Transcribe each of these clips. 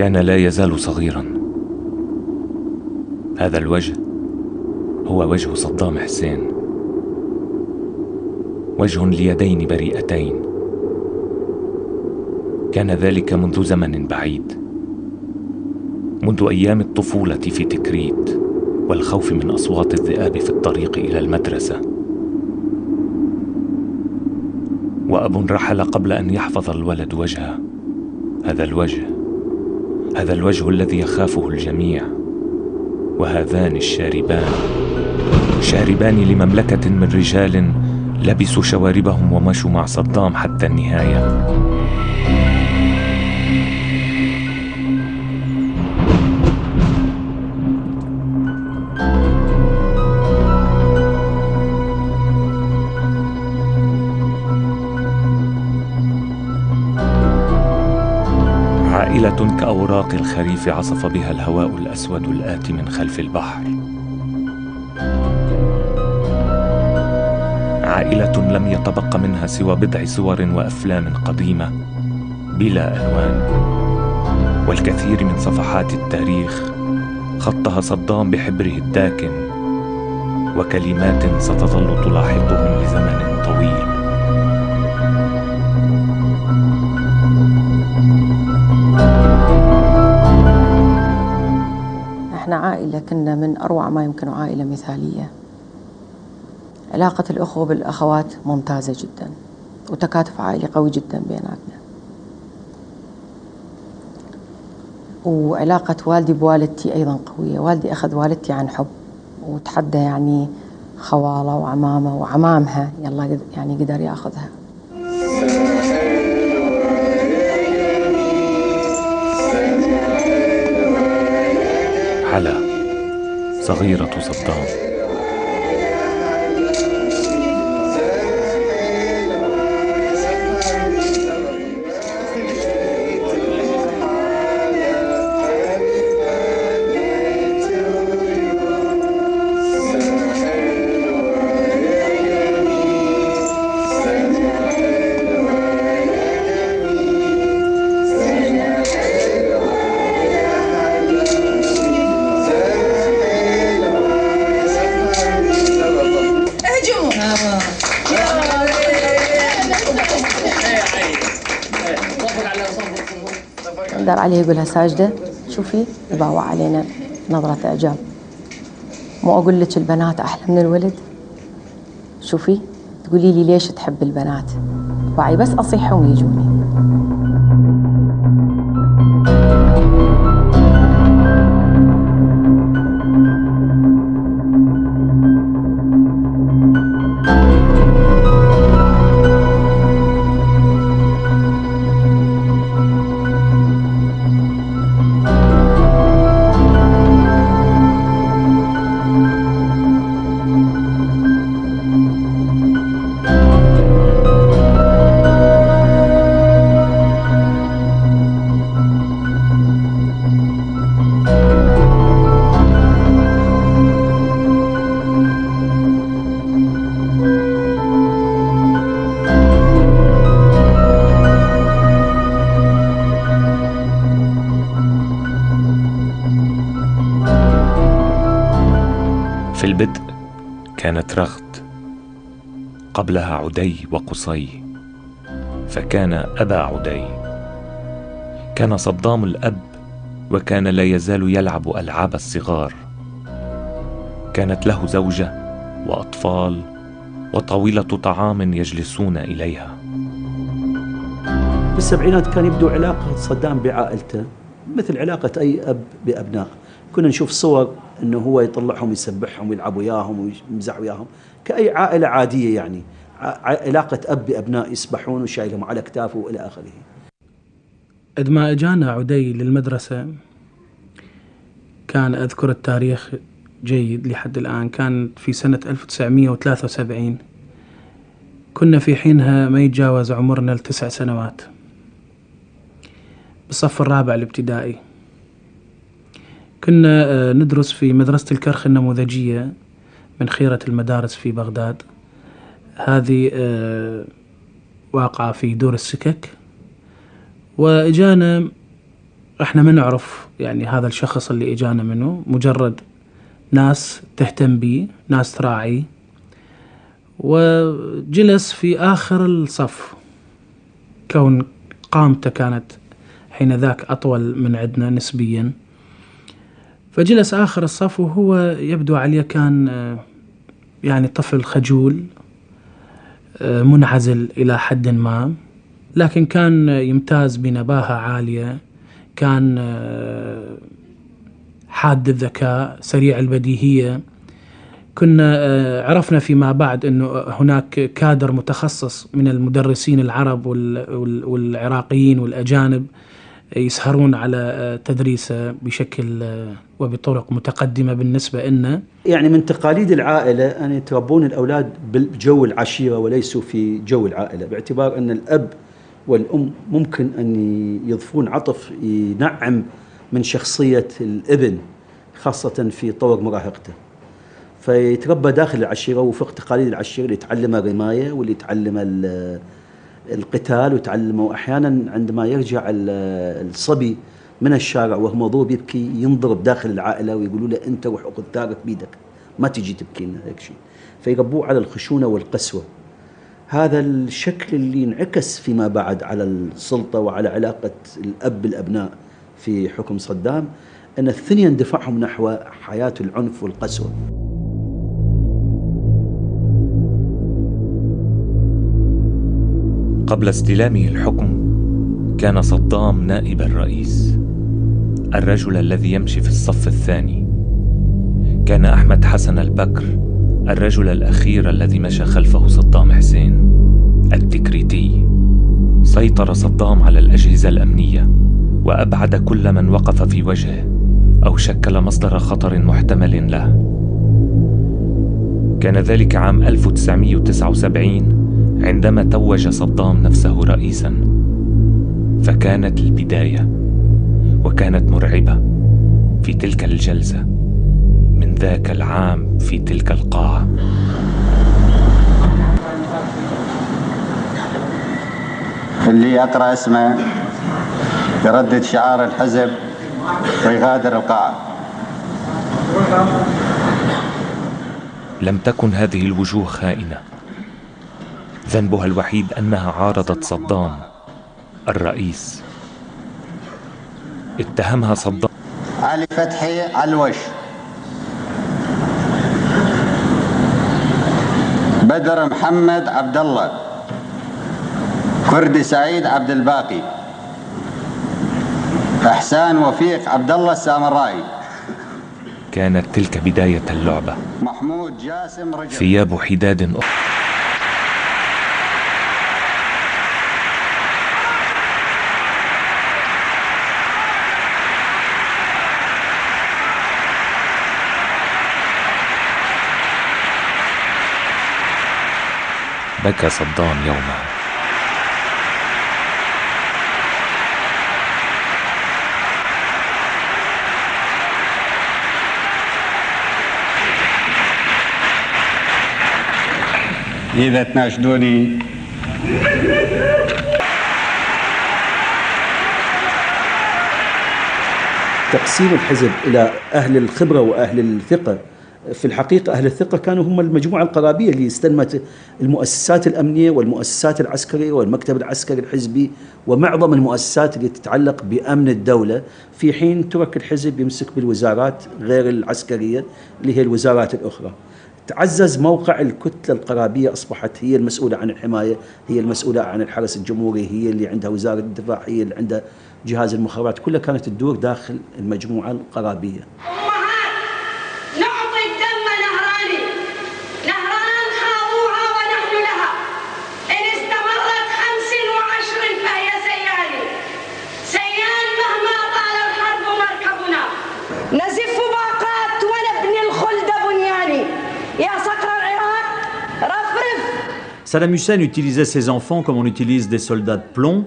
كان لا يزال صغيرا. هذا الوجه هو وجه صدام حسين، وجه ليدين بريئتين. كان ذلك منذ زمن بعيد، منذ أيام الطفولة في تكريت والخوف من أصوات الذئاب في الطريق إلى المدرسة. وأب رحل قبل أن يحفظ الولد وجهه. هذا الوجه الذي يخافه الجميع. وهذان شاربان لمملكة من رجال لبسوا شواربهم ومشوا مع صدام حتى النهاية. عائلة كأوراق الخريف عصف بها الهواء الأسود الآتي من خلف البحر. عائلة لم يتبق منها سوى بضع صور وأفلام قديمة بلا ألوان، والكثير من صفحات التاريخ خطها صدام بحبره الداكن، وكلمات ستظل تلاحقهم لزمن طويل. احنا عائلة كنا من أروع ما يمكن، عائلة مثالية. علاقة الأخوة بالأخوات ممتازة جدا، وتكاتف عائلي قوي جدا بيناتنا. وعلاقة والدي بوالدتي أيضا قوية. والدي أخذ والدتي عن حب، وتحدى يعني خواله وعمامه وعمامها، يلا يعني قدر ياخذها. حلا صغيرة صدام. دار عليه يقولها ساجدة، شوفي يباوع علينا نظرة إعجاب. مو أقول لك البنات أحلى من الولد؟ شوفي تقولي لي ليش تحب البنات؟ وعي بس أصيحهم يجوني. في البدء كانت رغد، قبلها عدي وقصي، فكان أبا عدي. كان صدام الأب، وكان لا يزال يلعب ألعاب الصغار. كانت له زوجة وأطفال وطاولة طعام يجلسون إليها. بالسبعينات كان يبدو علاقة صدام بعائلته مثل علاقة أي أب بأبناء. كنا نشوف صور أنه هو يطلعهم يسبحهم ويلعب وياهم ويمزح وياهم كأي عائلة عادية، يعني علاقة أب بأبناء يسبحون وشايلهم على أكتافه وإلى آخره. عندما أجانا عدي للمدرسة كان أذكر التاريخ جيد لحد الآن. كان في سنة 1973. كنا في حينها ما يتجاوز عمرنا 9 سنوات، بالصف الرابع الابتدائي. كنا ندرس في مدرسة الكرخ النموذجية من خيرة المدارس في بغداد. هذه واقعة في دور السكك. وإجانا احنا ما نعرف يعني هذا الشخص اللي اجانا منه، مجرد ناس تهتم بيه، ناس تراعي. وجلس في آخر الصف، كون قامته كانت حين ذاك أطول من عندنا نسبيا، فجلس آخر الصف وهو يبدو عليه كان يعني طفل خجول منعزل إلى حد ما، لكن كان يمتاز بنباهة عالية، كان حاد الذكاء، سريع البديهية. كنا عرفنا فيما بعد أنه هناك كادر متخصص من المدرسين العرب والعراقيين والأجانب يسهرون على تدريسه بشكل وبطرق متقدمة بالنسبة لنا. يعني من تقاليد العائلة أن يتربون الأولاد بجو العشيرة وليسوا في جو العائلة، باعتبار أن الأب والأم ممكن أن يضفون عطف ينعم من شخصية الابن، خاصة في طور مراهقته. فيتربى داخل العشيرة وفق تقاليد العشيرة، اللي يتعلم الرماية واللي يتعلم القتال وتعلمه. أحيانا عندما يرجع الصبي من الشارع وهو مضروب يبكي، ينضرب داخل العائلة ويقولوا له أنت وحقوق دارك بيدك، ما تجي تبكي لنا هيك شيء. فيربوه على الخشونة والقسوة. هذا الشكل اللي انعكس فيما بعد على السلطة وعلى علاقة الأب بالأبناء في حكم صدام، أن الثنيا اندفعهم نحو حياة العنف والقسوة. قبل استلامه الحكم كان صدام نائب الرئيس، الرجل الذي يمشي في الصف الثاني. كان أحمد حسن البكر الرجل الأخير الذي مشى خلفه صدام حسين التكريتي. سيطر صدام على الأجهزة الأمنية وأبعد كل من وقف في وجهه أو شكل مصدر خطر محتمل له. كان ذلك عام 1979 عندما توج صدام نفسه رئيساً، فكانت البداية وكانت مرعبة في تلك الجلسة من ذاك العام في تلك القاعة. اللي يقرأ اسمه يردد شعار الحزب ويغادر القاعة. لم تكن هذه الوجوه خائنة، ذنبها الوحيد أنها عارضت صدام الرئيس. اتهمها صدام علي فتحي علوش، بدر محمد عبد الله، كردي سعيد عبد الباقي، إحسان وفيق عبد الله السامرائي. كانت تلك بداية اللعبة. محمود جاسم رجب، ثياب حداد بكى صدام يوما. إذا تناشدوني تقسيم الحزب إلى أهل الخبرة وأهل الثقة. في الحقيقة أهل الثقة كانوا هم المجموعة القرابية اللي استلمت المؤسسات الأمنية والمؤسسات العسكرية والمكتب العسكري الحزبي ومعظم المؤسسات اللي تتعلق بأمن الدولة، في حين ترك الحزب يمسك بالوزارات غير العسكرية اللي هي الوزارات الأخرى. تعزز موقع الكتلة القرابية، أصبحت هي المسؤولة عن الحماية، هي المسؤولة عن الحرس الجمهوري، هي اللي عندها وزارة الدفاع، هي اللي عندها جهاز المخابرات، كلها كانت تدور داخل المجموعة القرابية. نعطي الدم نهراني، نهران خاضوها ونحن لها، إن استمرت 25 فهي سيان، سيان مهما طال الحرب مركبنا، نزف باقات ونبني الخلد بنياني، يا صقر العراق رفرف. Saddam Hussein utilisait ses enfants comme on utilise des soldats de plomb.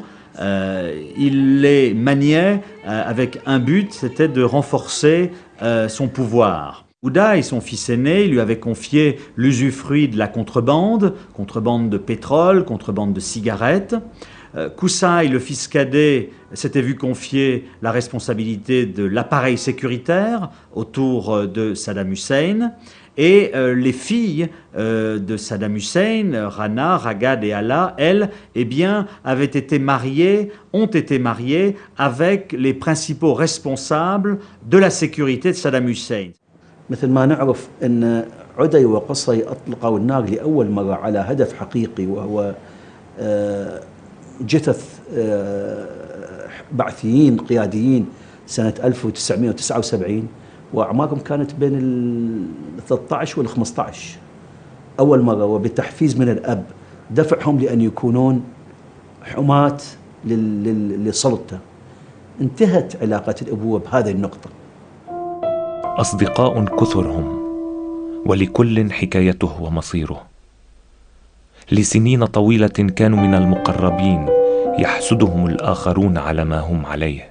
Il les maniait avec un but, c'était de renforcer son pouvoir. Oudaï, son fils aîné, lui avait confié l'usufruit de la contrebande de pétrole, contrebande de cigarettes. Koussaï, le fils cadet, s'était vu confier la responsabilité de l'appareil sécuritaire autour de Saddam Hussein. Et les filles de Saddam Hussein, Rana, Ragad et Hala, elles, eh bien, ont été mariées avec les principaux responsables de la sécurité de Saddam Hussein. مثل ما نعرف أن عدي وقصي أطلقوا النار لأول مرة على هدف حقيقي، وهو جثث بعثيين قياديين سنة 1979، وأعمارهم كانت بين ال 13 وال 15 أول مرة، وبتحفيز من الأب دفعهم لأن يكونون حماة لسلطته. انتهت علاقة الأبوة بهذه النقطة. أصدقاء كثر هم، ولكل حكايته ومصيره. لسنين طويلة كانوا من المقربين يحسدهم الآخرون على ما هم عليه،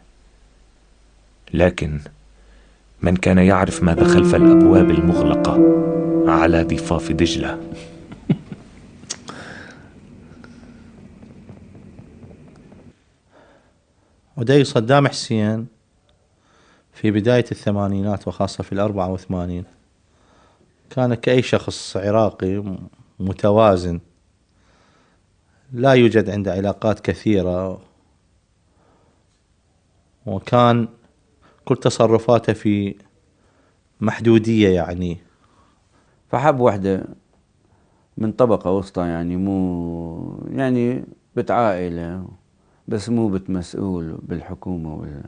لكن من كان يعرف ماذا خلف الأبواب المغلقة على ضفاف دجلة. عدي صدام حسين في بداية الثمانينات وخاصة في 84 كان كأي شخص عراقي متوازن، لا يوجد عنده علاقات كثيرة، وكان كل تصرفاته في محدودية يعني. فحب وحدة من طبقة وسطى، يعني مو يعني بنت عائلة، بس مو بنت مسؤول بالحكومة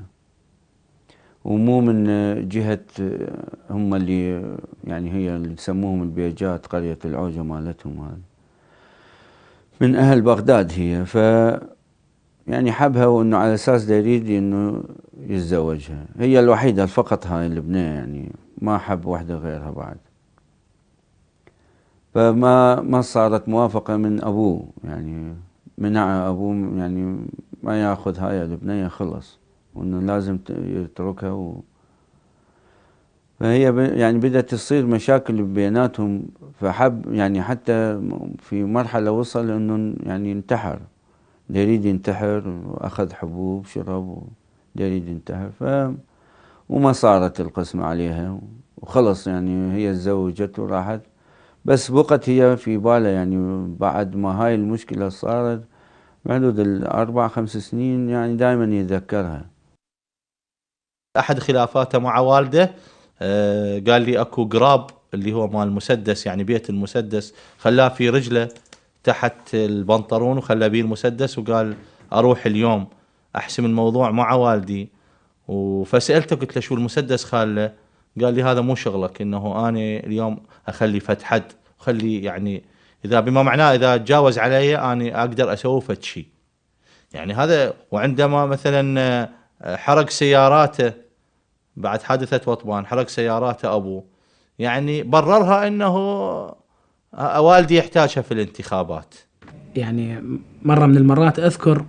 ومو من جهة هم اللي يعني هي اللي يسموهم البيجات، قرية العوجة مالتهم هذه، من أهل بغداد هي. ف يعني حبها، وإنه على أساس يريد إنه يتزوجها، هي الوحيدة فقط هاي البنية، يعني ما حب وحدة غيرها بعد. فما صارت موافقة من أبوه، يعني منع أبوه يعني ما ياخذ هاي البنية، خلص، وإنه لازم يتركها. فهي يعني بدأت تصير مشاكل بيناتهم. فحب يعني حتى في مرحلة وصل إنه يعني ينتحر، يريد ينتحر، وأخذ حبوب شرب يريد ينتحر. وما صارت القسمة عليها، وخلص يعني هي تزوجت وراحت. بس بقت هي في باله، يعني بعد ما هاي المشكلة صارت بحدود 4-5 سنين، يعني دائما يتذكرها. أحد خلافاته مع والده قال لي أكو قراب اللي هو مال المسدس، يعني بيت المسدس، خلاه في رجله تحت البنطلون وخلى بيه المسدس، وقال أروح اليوم أحسم الموضوع مع والدي. فسألته قلت له شو المسدس خاله؟ قال لي هذا مو شغلك، إنه أنا اليوم أخلي فت حد، خلي يعني إذا بما معناه إذا تجاوز علي أنا أقدر أسوي فت شيء يعني هذا. وعندما مثلا حرق سياراته بعد حادثة وطبان، حرق سياراته أبوه، يعني بررها إنه والدي يحتاجها في الانتخابات. يعني مرة من المرات أذكر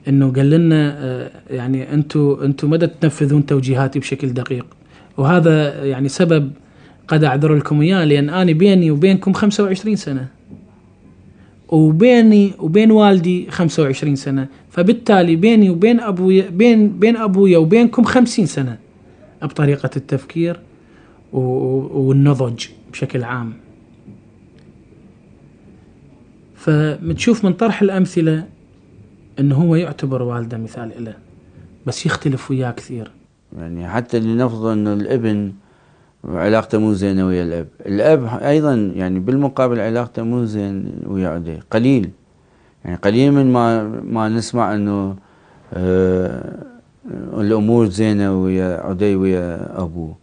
إنه قال لنا يعني أنتوا مدى تنفذون توجيهاتي بشكل دقيق، وهذا يعني سبب قد أعذر لكم إياه، لأن أنا بيني وبينكم 25 سنة، وبيني وبين والدي 25 سنة، فبالتالي بيني وبين أبويا بين أبويا وبينكم 50 سنة بطريقة التفكير والنضج بشكل عام. فمتشوف من طرح الأمثلة أنه هو يعتبر والده مثال له، بس يختلف وياه كثير. يعني حتى اللي نفرض أنه الابن علاقته مو زينة ويا الأب أيضا يعني بالمقابل علاقته مو زين ويا عدي، قليل يعني قليل من ما نسمع أنه الأمور زينة ويا عدي ويا أبوه.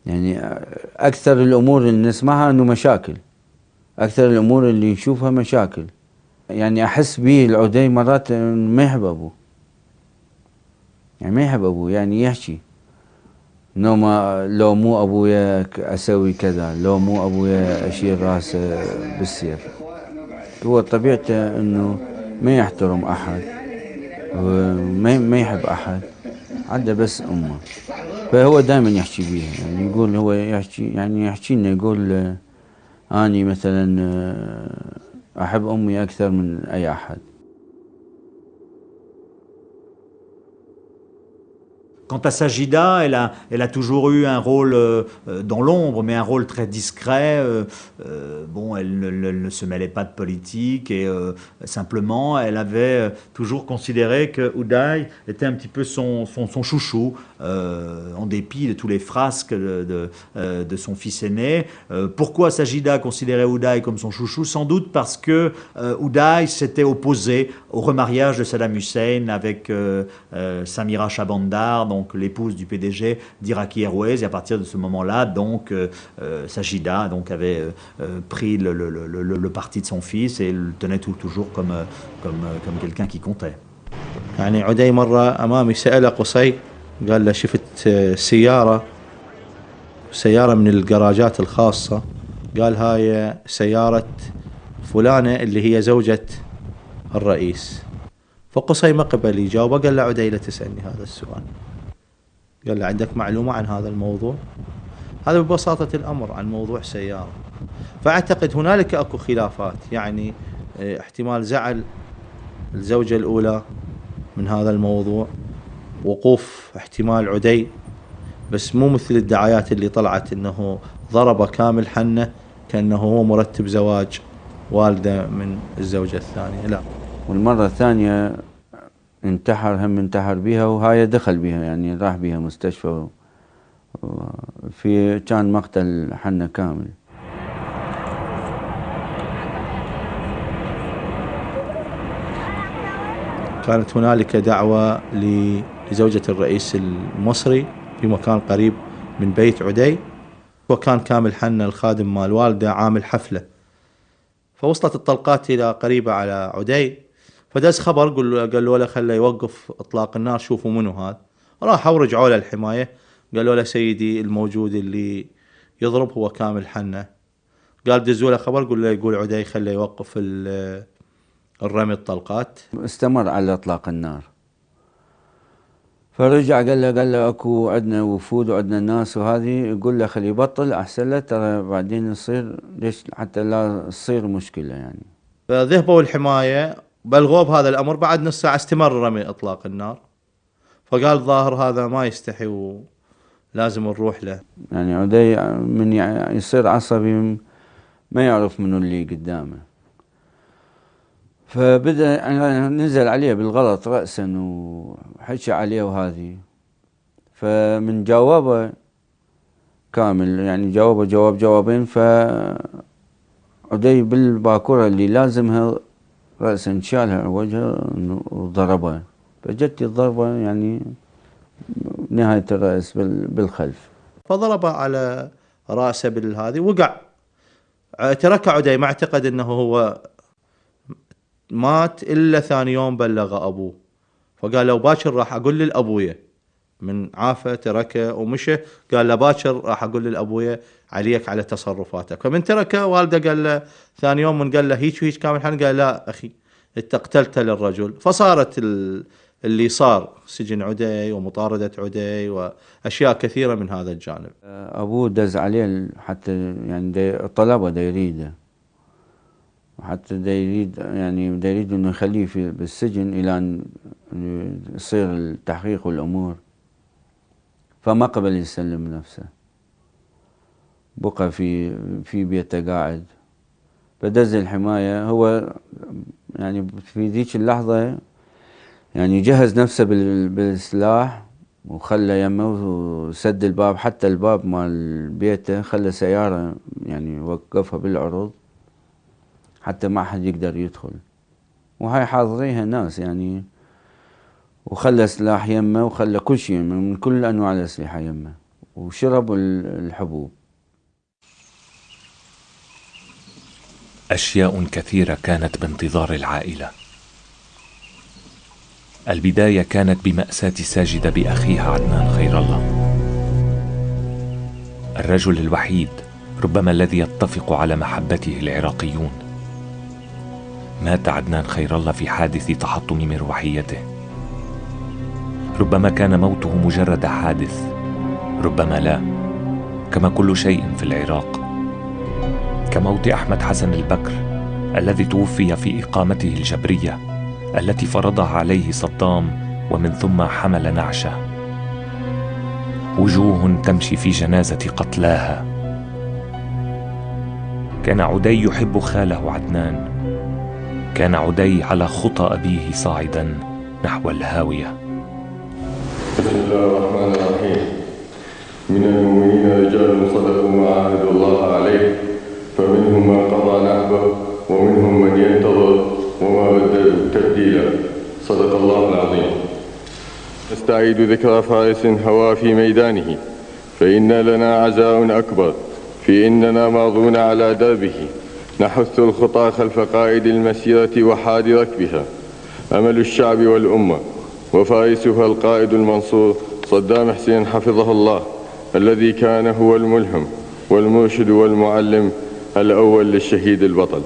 يعني أكثر الأمور اللي نسمعها أنه مشاكل، أكثر الأمور اللي نشوفها مشاكل. يعني أحس به العدي مرات ما يحب أبوه، يعني ما يحب أبوه، يعني يحكي لو مو أبويا أسوي كذا، لو مو أبويا أشيل راسه بالسيف. هو طبيعته إنه ما يحترم أحد وما يحب أحد، عنده بس أمه. فهو دائما يحكي بيها، يعني يقول هو يحكي لنا، يقول أني مثلا أحب أمي أكثر من أي أحد. Quant à Sajida, elle a toujours eu un rôle dans l'ombre, mais un rôle très discret. Bon, elle ne se mêlait pas de politique et simplement, elle avait toujours considéré que Uday était un petit peu son chouchou, en dépit de tous les frasques de son fils aîné. Pourquoi Sajida considérait Uday comme son chouchou? Sans doute parce que Uday s'était opposé au remariage de Saddam Hussein avec Samira Shabandar, donc l'épouse du PDG d'Iraqi Airways, et à partir de ce moment-là, donc Sajida donc avait pris le parti de son fils et le tenait toujours comme quelqu'un qui comptait. يعني عدي مرة أمامي سأله قصي قال له شفت سيارة من الجراجات الخاصة، قال هاي سيارة فلانة اللي هي زوجة الرئيس. فقصي ما قبل يجاوبه، قال له عدي لا تسألني هذا السؤال. قال له عندك معلومة عن هذا الموضوع؟ هذا ببساطة الأمر عن موضوع سيارة. فأعتقد هنالك أكو خلافات، يعني احتمال زعل الزوجة الأولى من هذا الموضوع، وقوف احتمال عدي، بس مو مثل الدعايات اللي طلعت انه ضرب كامل حنة كأنه هو مرتب زواج والده من الزوجة الثانية، لا. والمرة الثانية انتحر بها، وهاي دخل بها يعني راح بها مستشفى، كان مقتل حنة كامل. كانت هنالك دعوة لزوجة الرئيس المصري في مكان قريب من بيت عدي، وكان كامل حنة الخادم مال والده عامل حفلة، فوصلت الطلقات إلى قريبة على عدي، فدز خبر قالوا له خله يوقف إطلاق النار، شوفوا منو هذا. راحوا ورجعوا له الحماية، قالوا له سيدي الموجود اللي يضرب هو كامل حنة. قال دزوا له خبر يقول عدي خله يوقف الرمي الطلقات. استمر على إطلاق النار، فرجع قال له اكو عندنا وفود وعندنا ناس وهذه، يقول له خليه يبطل احسن له، ترى بعدين يصير ليش حتى لا تصير مشكله يعني. فذهبوا الحمايه بلغوا بهذا الامر، بعد نص ساعه استمر رمي اطلاق النار، فقال ظاهر هذا ما يستحي ولازم نروح له. يعني عدي من يصير عصبي ما يعرف منو اللي قدامه، فبدأ يعني نزل عليه بالغلط رأسا وحكى عليه وهذه، فمن جوابه كامل يعني جوابين، فعدي بالباكورة اللي لازمها رأسا شالها على وجهه وضربه، فجت الضربة يعني نهاية الرأس بالخلف، فضربه على رأسه بالهذه وقع. ترك عدي ما اعتقد انه هو مات إلا ثاني يوم بلغ أبوه، فقال له باكر راح أقول للأبوية، من عافى تركه ومشى، قال له باكر راح أقول للأبوية عليك على تصرفاتك. فمن تركه والده قال له ثاني يوم من قال له هيك كامل حن، قال لا أخي أنت قتلت للرجل. فصارت اللي صار سجن عدي ومطاردة عدي وأشياء كثيرة من هذا الجانب. أبوه دز عليه حتى يعني طلبه دا يريده، وحتى دا يريد انه يخليه بالسجن الى ان يصير التحقيق والامور، فما قبل يسلم نفسه، بقى في بيته قاعد. فدز الحماية هو يعني في ذيك اللحظة يعني جهز نفسه بالسلاح وخلى يمه وسد الباب، حتى الباب مال بيته خلى سيارة يعني وقفها بالعرض حتى ما حد يقدر يدخل، وهاي حاضريها ناس يعني، وخلى سلاح يمه وخلى كل شيء من كل انواع الاسلحه يمه، وشرب الحبوب. أشياء كثيرة كانت بانتظار العائلة. البداية كانت بمأساة ساجدة بأخيها عدنان خير الله، الرجل الوحيد ربما الذي يتفق على محبته العراقيون. مات عدنان خير الله في حادث تحطم مروحيته. ربما كان موته مجرد حادث، ربما لا، كما كل شيء في العراق، كموت أحمد حسن البكر الذي توفي في إقامته الجبرية التي فرضها عليه صدام ومن ثم حمل نعشه. وجوه تمشي في جنازة قتلاها. كان عدي يحب خاله عدنان. كان عدي على خطى أبيه صاعدا نحو الهاوية. بسم الله الرحمن الرحيم. من المؤمنين رجال صدقوا ما عاهدوا الله عليه فمنهم من قضى نحبه ومنهم من ينتظر وما بدلوا تبديلا. صدق الله العظيم. نستعيد ذكرى فارس هوى في ميدانه، فإن لنا عزاء أكبر في إننا ماضون على دربه، نحث الخطى خلف قائد المسيرة وحاد ركبها، أمل الشعب والأمة وفارسها القائد المنصور صدام حسين حفظه الله، الذي كان هو الملهم والمرشد والمعلم الأول للشهيد البطل.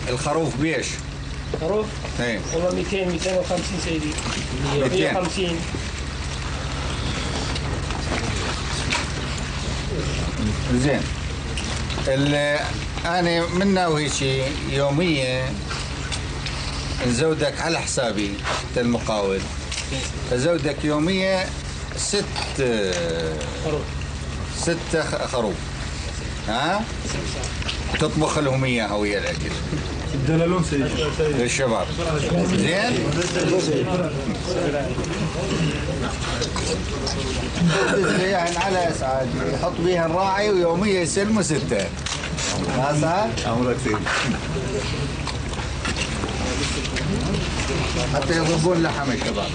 الخروف بيش؟ خروف؟ ايه والله 200 250 سيدي. 150. زين. أنا منا وهيك يوميا نزودك على حسابي المقاول، أزودك يوميا 6 خروف. ها؟ تطبخ لهم اياها ويا الاكل. الدلالون سيدي للشباب. زين؟ يعني على اسعاد يحط بيها الراعي ويوميا يسلموا 6. ما سعد؟ امرك سيدي. حتى يضربون لحم الشباب.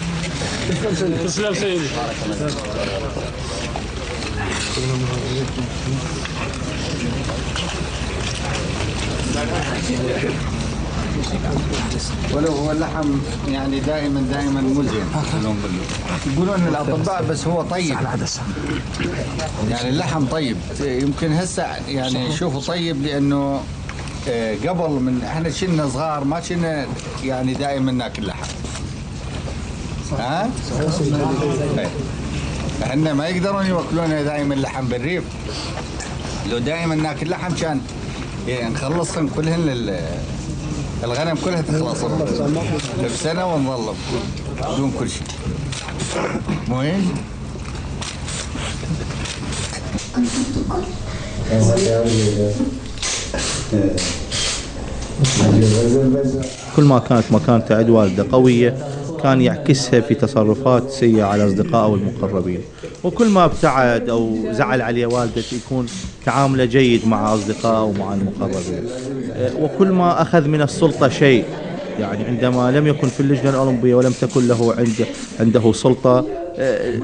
تسلم سيدي. ولو هو اللحم يعني دائما مزين. يقولون الاطباء بس هو طيب، يعني اللحم طيب. يمكن هسه يعني شوفوا طيب لانه قبل من احنا كنا صغار ما كنا يعني دائما ناكل لحم. ها؟ احنا ما يقدرون يوكلونا دائما لحم بالريف. لو دائما ناكل لحم كان يعني نخلصهم كلهن الغنم كلها تخلص بسنة ونظل بدون كل شيء. مو هيك؟ كل ما كانت مكانته عند والده قوية كان يعكسها في تصرفات سيئة على أصدقائه والمقربين، وكل ما ابتعد أو زعل عليه والده يكون تعامله جيد مع أصدقائه ومع المقربين. وكل ما أخذ من السلطة شيء، يعني عندما لم يكن في اللجنة الأولمبية ولم تكن له عنده سلطة،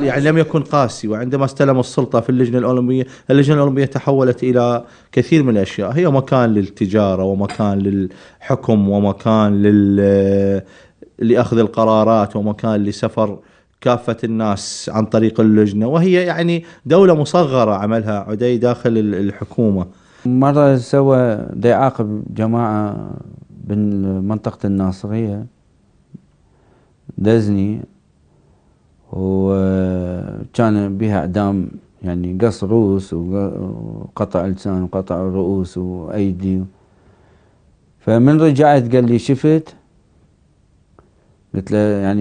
يعني لم يكن قاسي. وعندما استلم السلطة في اللجنة الأولمبية تحولت إلى كثير من الأشياء، هي مكان للتجارة ومكان للحكم ومكان لأخذ القرارات ومكان لسفر كافة الناس عن طريق اللجنة، وهي يعني دولة مصغرة عملها عدي داخل الحكومة. مرة سوى يعاقب جماعة بمنطقة الناصرية دزني، وكان بها إعدام يعني قص رؤوس وقطع لسان وقطع رؤوس وأيدي. فمن رجعت قال لي شفت؟ قلت له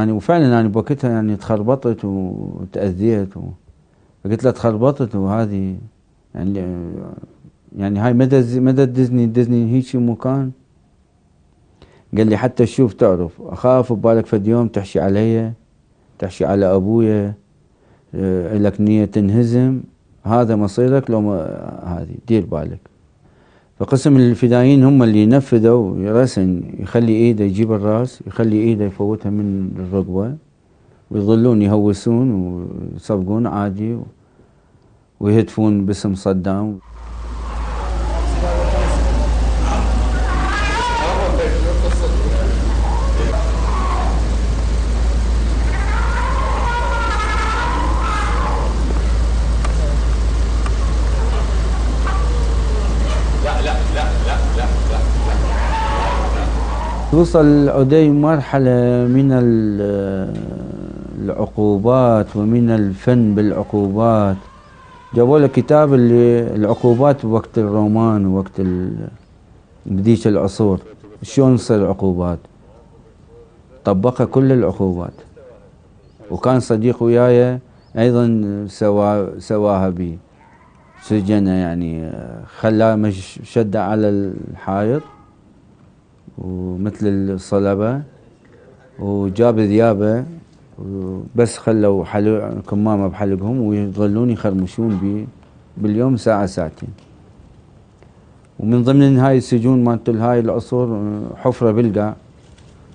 أنا وفعلا أنا بوقتها يعني تخربطت وتأذيت فقلت له تخربطت وهذه يعني هاي مدى ديزني هيك مكان. قال لي حتى شوف تعرف أخاف ببالك فد يوم تحشي علي تحشي على أبويا، لك نية تنهزم هذا مصيرك لو هذه دير بالك. فقسم الفدائيين هم اللي نفذوا رسم يخلي ايده يجيب الراس، يخلي ايده يفوتها من الرقبة، ويظلون يهوسون ويصفقون عادي ويهتفون باسم صدام. توصل عدي مرحلة من العقوبات ومن الفن بالعقوبات. جابوا له كتاب اللي العقوبات وقت الرومان ووقت بديش العصور، شلون تصير عقوبات، طبقها كل العقوبات. وكان صديق وياي ايضا سواها بي، سجنه يعني، خلاه شده على الحائط ومثل الصلبة، وجاب ذيابه بس خلوا كمامة بحلقهم ويظلون يخرمشون بي باليوم ساعة ساعتين. ومن ضمن هاي السجون مالت هاي العصور حفرة بالقاع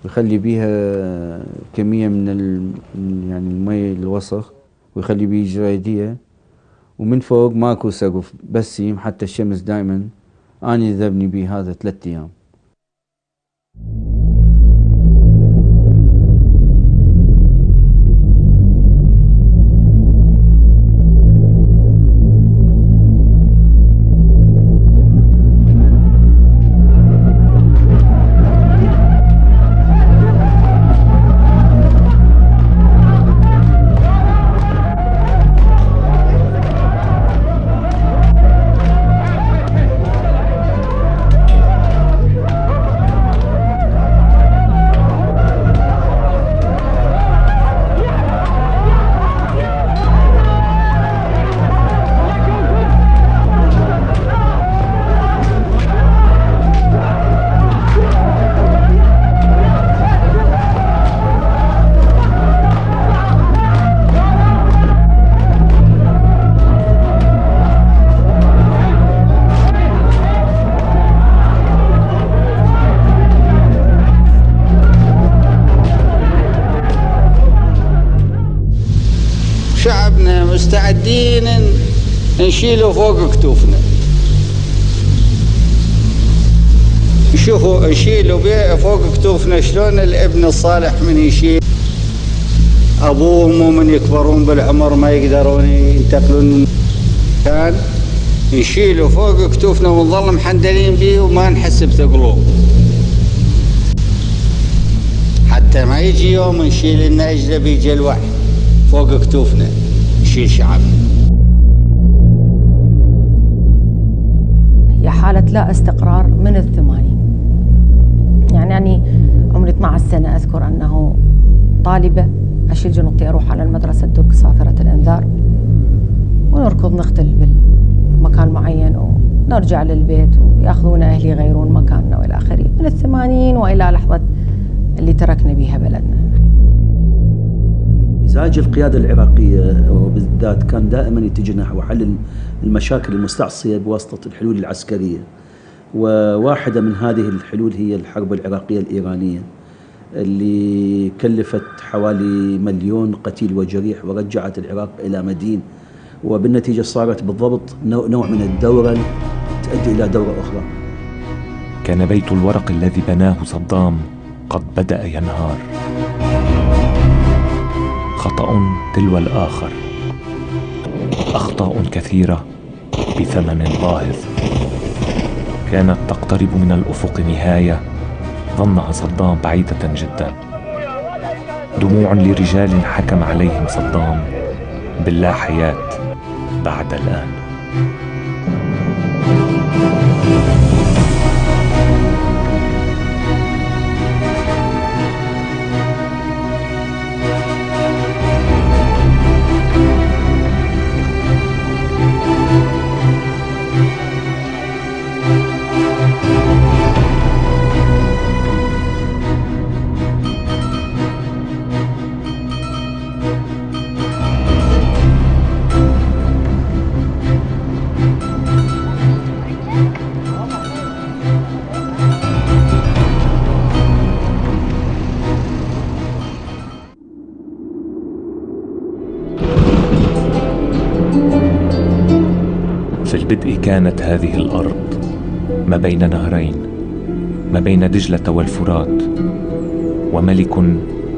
ويخلي بيها كمية من يعني المي الوسخ، ويخلي بيه جريدية، ومن فوق ماكو سقف بس يم، حتى الشمس دائما اني ذبني بيه هذا 3 أيام. شعبنا مستعدين نشيله فوق كتوفنا. شوفوا نشيله فوق كتوفنا شلون الابن الصالح من يشيل ابوه وامه من يكبرون بالعمر ما يقدرون ينتقلون كان نشيله فوق كتوفنا ونظل محندلين بيه وما نحس بثقله، حتى ما يجي يوم نشيل لنا اجنبي جلوح فوق كتوفنا نشيل شعبنا. هي حالة لا استقرار من ال80. يعني عمري 12 سنة أذكر أنه طالبة أشيل جنطتي أروح على المدرسة الدك صافرة الإنذار، ونركض نختل بمكان معين ونرجع للبيت ويأخذون أهلي يغيرون مكاننا وإلى آخره، من ال80 وإلى لحظة اللي تركنا بها بلدنا. مزاج القيادة العراقية وبالذات كان دائما يتجه نحو حل المشاكل المستعصية بواسطة الحلول العسكرية، وواحدة من هذه الحلول هي الحرب العراقية الإيرانية اللي كلفت حوالي 1,000,000 قتيل وجريح ورجعت العراق إلى مدين، وبالنتيجة صارت بالضبط نوع من الدورة تؤدي إلى دورة أخرى. كان بيت الورق الذي بناه صدام قد بدأ ينهار، خطأ تلو الآخر، أخطاء كثيرة بثمن باهظ. كانت تقترب من الأفق نهاية ظنها صدام بعيدة جدا، دموع لرجال حكم عليهم صدام باللا حياة بعد الآن. كانت هذه الأرض ما بين نهرين، ما بين دجلة والفرات، وملك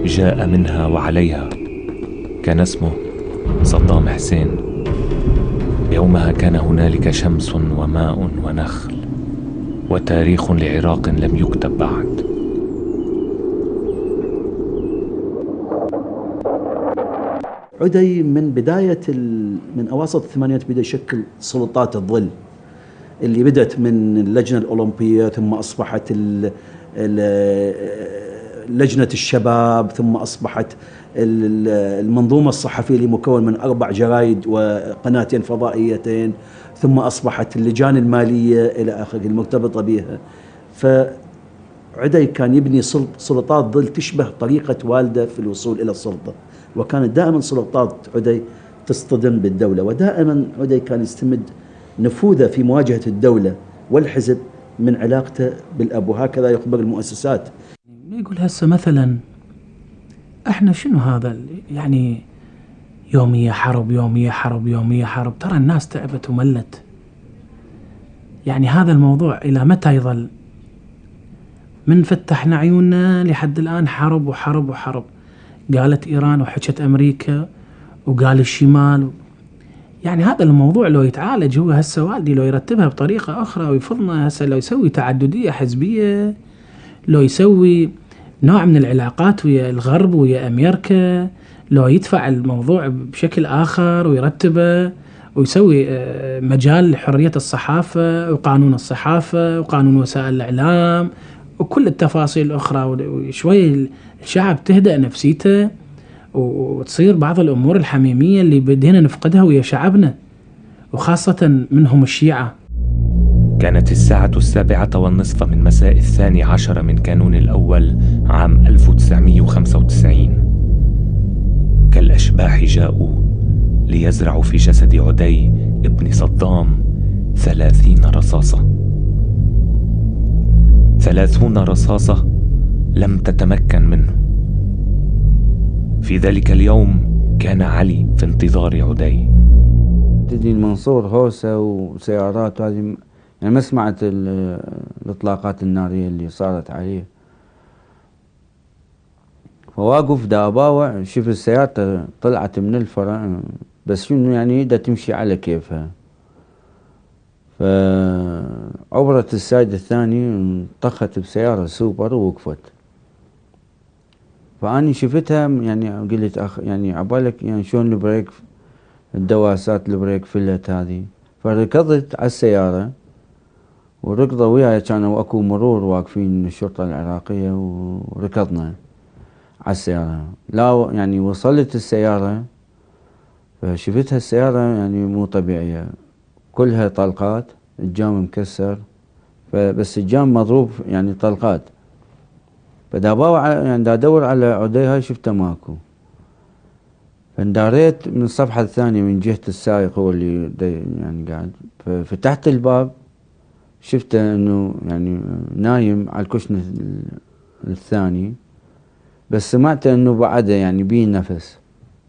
جاء منها وعليها كان اسمه صدام حسين. يومها كان هنالك شمس وماء ونخل، وتاريخ لعراق لم يكتب بعد. عدي من بداية من أواسط الثمانينات بدأ يشكل سلطات الظل اللي بدأت من اللجنة الأولمبية، ثم أصبحت لجنة الشباب، ثم أصبحت المنظومة الصحفية اللي مكون من 4 جرايد وقناتين فضائيتين، ثم أصبحت اللجان المالية إلى آخره المرتبطة بها. فعدي كان يبني سلطات ظل تشبه طريقة والده في الوصول إلى السلطة، وكانت دائما سلطات عدي تصطدم بالدولة، ودائما عدي كان يستمد نفوذه في مواجهة الدولة والحزب من علاقته بالأب، وهكذا يخبر المؤسسات. يقول هسه مثلا احنا شنو هذا يعني يومية حرب يومية حرب يومية حرب، ترى الناس تعبت وملت. يعني هذا الموضوع إلى متى يظل؟ من فتحنا عيوننا لحد الآن حرب وحرب وحرب. قالت إيران وحكت أمريكا وقال الشمال. يعني هذا الموضوع لو يتعالج، هو هسه والدي لو يرتبها بطريقة أخرى ويفضنا هسه، لو يسوي تعددية حزبية، لو يسوي نوع من العلاقات ويا الغرب ويا أمريكا، لو يدفع الموضوع بشكل آخر ويرتبه ويسوي مجال لحرية الصحافة وقانون الصحافة وقانون وسائل الإعلام وكل التفاصيل الأخرى، وشوي الشعب تهدأ نفسيته وتصير بعض الأمور الحميمية اللي بدينا نفقدها ويا شعبنا، وخاصة منهم الشيعة. كانت الساعة 7:15 من مساء 12 من كانون الأول عام 1995. كالأشباح جاءوا ليزرعوا في جسد عدي ابن صدام 30 رصاصة. 30 رصاصة لم تتمكن منه. في ذلك اليوم كان علي في انتظار عدي. تدي المنصور هوسة وسيارات، وهذه يعني ما سمعت الإطلاقات النارية اللي صارت عليه. فواقف دا أباوع، شوف السيارة طلعت من الفرع، بس شنو يعني دا تمشي على كيفها. فعبرت السايد الثاني، طخت بسيارة سوبر ووقفت. فأني شفتها يعني قلت يعني عبالك يعني شلون البريك، الدواسات البريك فلت هذه. فركضت على السيارة وركضوا وياي، كانوا اكو مرور واقفين الشرطة العراقية، وركضنا على السيارة. لا يعني وصلت السيارة فشفتها السيارة يعني مو طبيعية، كلها طلقات، الجام مكسر، فبس الجام مضروب يعني طلقات. يعني دا ادور على عدي، هاي شفته ماكو. فانداريت من الصفحة الثانية من جهة السائق هو اللي يعني قاعد. ففتحت الباب شفته انه يعني نايم على الكشن الثاني، بس سمعت انه بعده يعني بيه نفس.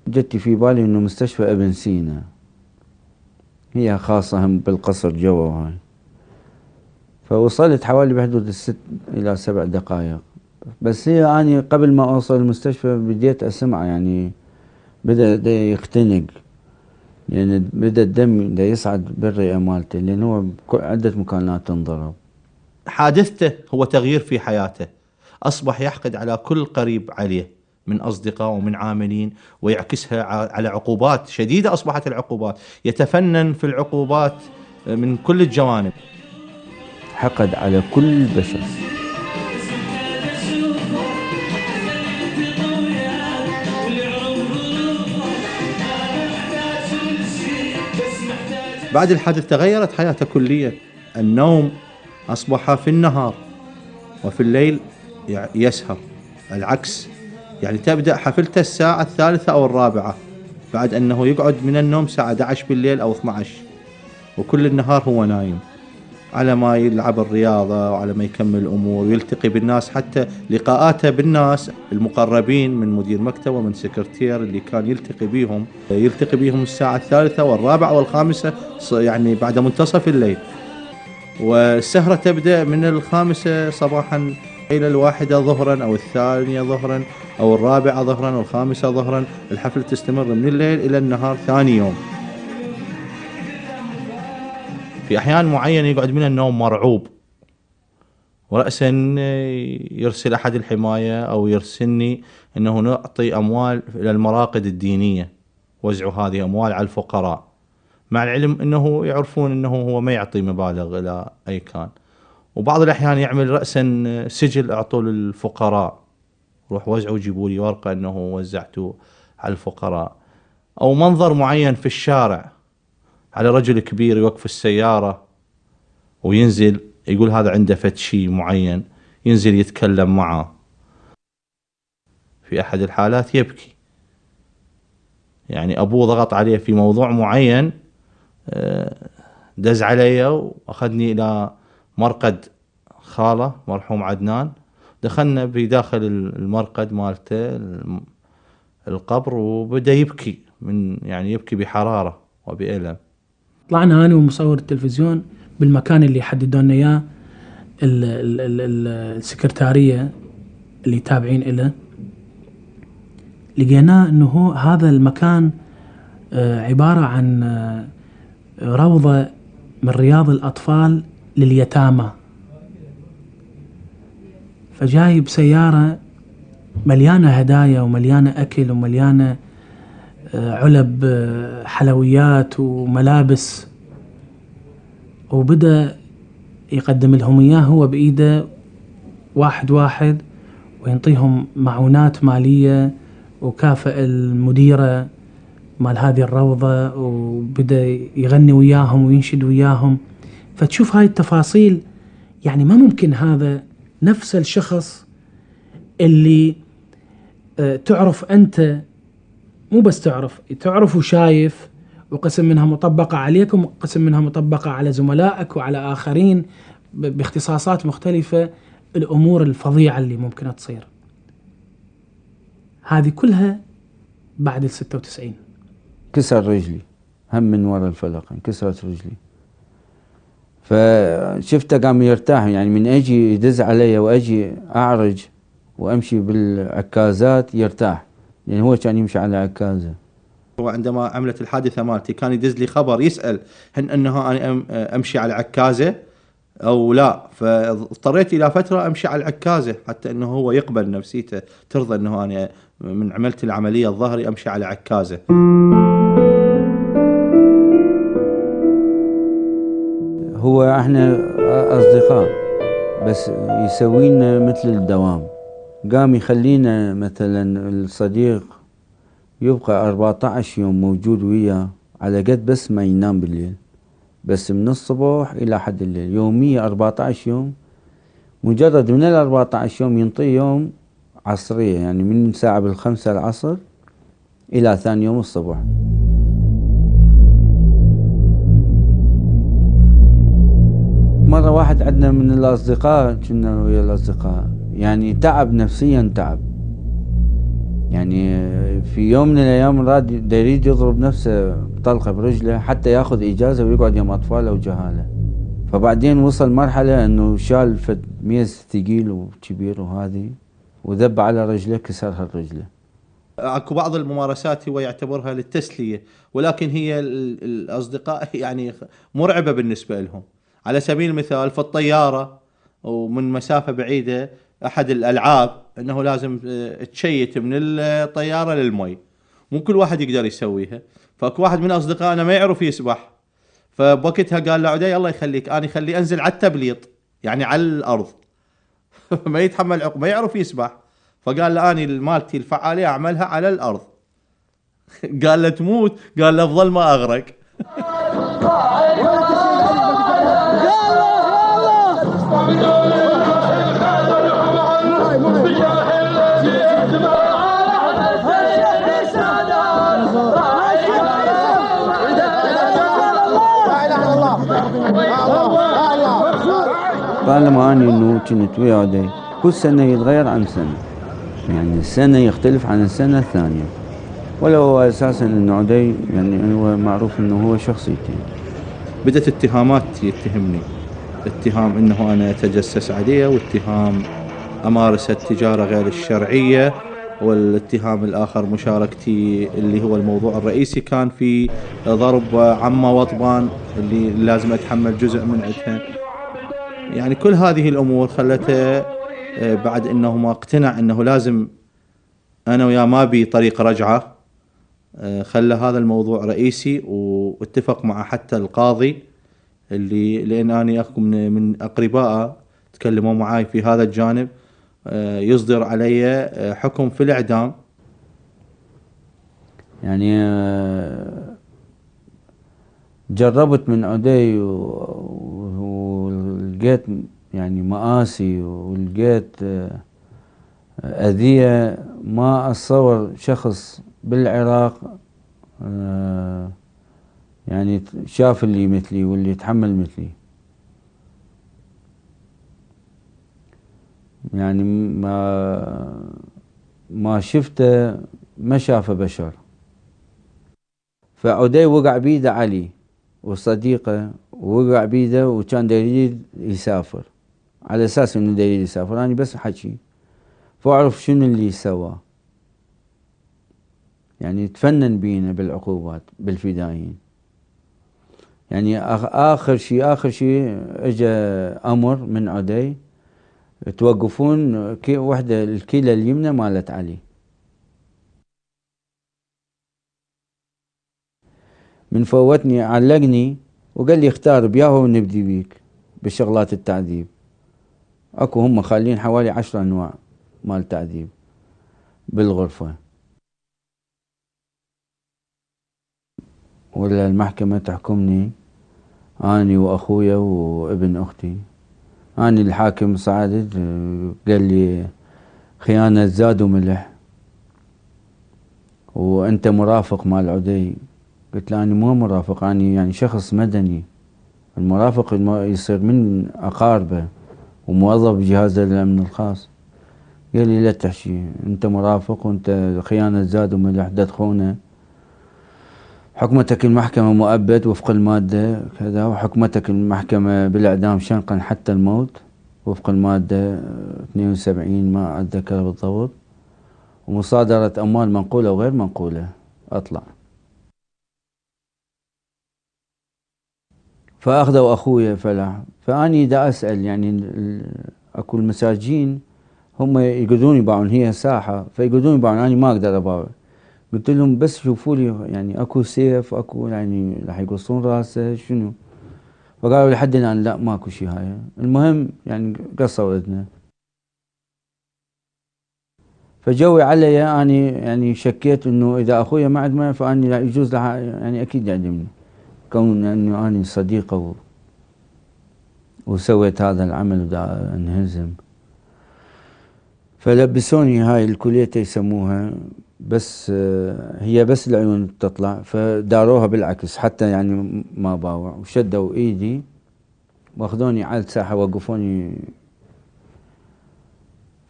جت في بالي انه مستشفى ابن سينا، هي خاصة هم بالقصر جوا هاي. فوصلت حوالي بحدود 6 إلى 7 دقائق. بس هي أنا قبل ما أوصل المستشفى بديت أسمع يعني بدأ يختنق، يعني بدأ الدم دا يصعد بالرئة مالته، لأن هو عدة مكانات تنضرب. حادثته هو تغيير في حياته، أصبح يحقد على كل قريب عليه من أصدقاء ومن عاملين، ويعكسها على عقوبات شديدة. أصبحت العقوبات يتفنن في العقوبات من كل الجوانب، حقد على كل بشر. بعد الحادث تغيرت حياته كليا. النوم أصبح في النهار، وفي الليل يسهر. العكس، يعني تبدأ حفلته الساعة 3 أو 4، بعد أنه يقعد من النوم الساعة 11 بالليل أو 12، وكل النهار هو نايم. على ما يلعب الرياضة وعلى ما يكمل الأمور ويلتقي بالناس، حتى لقاءاته بالناس المقربين من مدير مكتب ومن سكرتير اللي كان يلتقي بيهم الساعة 3 والرابعة و5 يعني بعد منتصف الليل. والسهرة تبدأ من 5 صباحا إلى 1 ظهرا أو 2 ظهرا أو 4 ظهرا أو 5 ظهرا. الحفل تستمر من الليل إلى النهار ثاني يوم. في أحيان معينة يقعد من النوم مرعوب، ورأسا يرسل أحد الحماية أو يرسلني أنه نعطي أموال إلى المراقد الدينية، وزعوا هذه أموال على الفقراء، مع العلم أنه يعرفون أنه هو ما يعطي مبالغ إلى أي كان. وبعض الأحيان يعمل رأسا سجل أعطوا للفقراء، روح وزعوا جيبوا لي ورقة أنه وزعته على الفقراء. أو منظر معين في الشارع على رجل كبير يوقف السيارة وينزل يقول هذا عنده فد شيء معين، ينزل يتكلم معه. في أحد الحالات يبكي، يعني أبوه ضغط عليه في موضوع معين، دز علي وأخذني إلى مرقد خاله مرحوم عدنان. دخلنا بداخل المرقد مالته القبر، وبدأ يبكي يعني يبكي بحرارة وبألم. طلعنا أنا ومصور التلفزيون بالمكان اللي حددوا لنا إياه السكرتارية اللي تابعين إله. لقيناه إنه هذا المكان عبارة عن روضة من رياض الأطفال لليتامى. فجايب سيارة مليانة هدايا ومليانة أكل ومليانة علب حلويات وملابس، وبدأ يقدم لهم إياه هو بإيده واحد واحد، وينطيهم معونات مالية، وكافئ المديرة مال هذه الروضة، وبدأ يغني وياهم وينشد وياهم. فتشوف هاي التفاصيل، يعني ما ممكن هذا نفس الشخص اللي تعرف أنت، مو بس تعرف وشايف، وقسم منها مطبقة عليكم وقسم منها مطبقة على زملائك وعلى آخرين باختصاصات مختلفة، الأمور الفظيعة اللي ممكن تصير هذه كلها بعد 96. كسر رجلي هم من وراء الفلق، انكسرت رجلي. فشفته قام يرتاح، يعني من أجي يدز علي وأجي أعرج وأمشي بالعكازات يرتاح، يعني هو كان يمشي على عكازة. وعندما عملت الحادثة مالتي كان يدز لي خبر يسأل هل أنه أنا أمشي على عكازة أو لا، فاضطريت إلى فترة أمشي على العكازة حتى أنه هو يقبل نفسيته ترضى أنه أنا من عملت العملية الظهري أمشي على عكازة. هو احنا أصدقاء بس يسوينا مثل الدوام. قام يخلينا مثلا الصديق يبقى 14 يوم موجود وياه على قد بس ما ينام بالليل، بس من الصبح إلى حد الليل يوميا 14 يوم. مجرد من 14 يوم ينطي يوم عصرية، يعني من ساعة 5 العصر إلى ثاني يوم الصبح. مرة واحد عندنا من الأصدقاء، كنا ويا الأصدقاء، يعني تعب نفسيا تعب، يعني في يوم من الأيام راد يريد يضرب نفسه بطلقة برجله حتى ياخذ إجازة ويقعد يم أطفاله وجهاله. فبعدين وصل مرحلة أنه شال فد ميز ثقيل وكبير وهذه وذب على رجله كسرها الرجله. اكو بعض الممارسات هو يعتبرها للتسلية، ولكن هي الأصدقاء يعني مرعبة بالنسبة لهم. على سبيل المثال في الطيارة ومن مسافة بعيدة أحد الألعاب أنه لازم تشيت من الطيارة للمي، مو كل واحد يقدر يسويها. فاكو واحد من أصدقائنا ما يعرف يسبح، فبوقتها قال له عدي الله يخليك أنا خليه أنزل على التبليط يعني على الأرض ما يتحمل عقب، ما يعرف يسبح. فقال له أنا مالتي الفعالية أعملها على الأرض قال له تموت، قال له أفضل ما أغرق. طالما أنا إنه كنت ويا عدي كل سنة يتغير عن سنة، يعني السنة يختلف عن السنة الثانية، ولو هو أساسا إنه عدي يعني هو معروف إنه هو شخصيتين. بدت اتهامات يتهمني، اتهام انه انا اتجسس عليه، واتهام امارس التجارة غير الشرعية، والاتهام الاخر مشاركتي اللي هو الموضوع الرئيسي كان في ضرب عمة وطبان اللي لازم اتحمل جزء من عدها. يعني كل هذه الامور خلته بعد انه ما اقتنع انه لازم انا وياه ما بي طريق رجعة، خلى هذا الموضوع رئيسي، واتفق مع حتى القاضي اللي لان اني اكو من اقربائه تكلموا معاي في هذا الجانب، يصدر علي حكم في الاعدام. يعني جربت من عدي ولقيت يعني مآسي، ولقيت أذية ما أتصور شخص بالعراق يعني شاف اللي مثلي واللي يتحمل مثلي. يعني ما شفته ما شافه بشر. فعدي وقع بيده علي وصديقه، وقع بيده وكان يريد يسافر، على اساس انه يريد يسافر. انا بس حكي فاعرف شنو اللي سواه، يعني تفنن بينا بالعقوبات بالفدائيين. يعني اخر شيء اجى امر من عدي توقفون وحده الكلى اليمنى مالت علي. من فوتني علقني وقال لي اختار بياهو ونبدي بيك بالشغلات التعذيب. اكو هم خالين حوالي 10 انواع مال تعذيب بالغرفة. ولا المحكمة تحكمني اني واخويا وابن اختي. اني الحاكم صعدت قال لي خيانة زاد وملح، وانت مرافق مال عدي. قلت له اني مو مرافق، اني يعني شخص مدني. المرافق يصير من اقاربه وموظف بجهاز الامن الخاص. قال لي لا تحشي، انت مرافق وانت خيانة زاد وملح تخونه. حكمتك المحكمة مؤبد وفق المادة كذا، وحكمتك المحكمة بالاعدام شنقا حتى الموت وفق المادة 72 ما اتذكر بالضبط، ومصادرة اموال منقولة وغير منقولة. اطلع. فاخذوا اخويا فلح. فاني دا اسأل يعني اكو المساجين هم يقدرون يباعون، هي ساحة فيقدرون يباعون، أنا ما أقدر أباع. قلت لهم بس شوفوا لي يعني أكو سيف، أكو يعني راح يقصون راسه شنو. فقالوا لحد الآن لا ماكو شيء هاي. المهم يعني قصوا إذنه. فجوي علي أني يعني شكيت إنه إذا أخويا ما عدمه فأني لا يجوز له يعني أكيد يعدمني، كون إنه أنا صديقه وسويت هذا العمل ودا انهزم. فلبسوني هاي الكوليتة يسموها، بس هي بس العيون تطلع، فداروها بالعكس حتى يعني ما باوع. وشدوا ايدي واخذوني على الساحة وقفوني.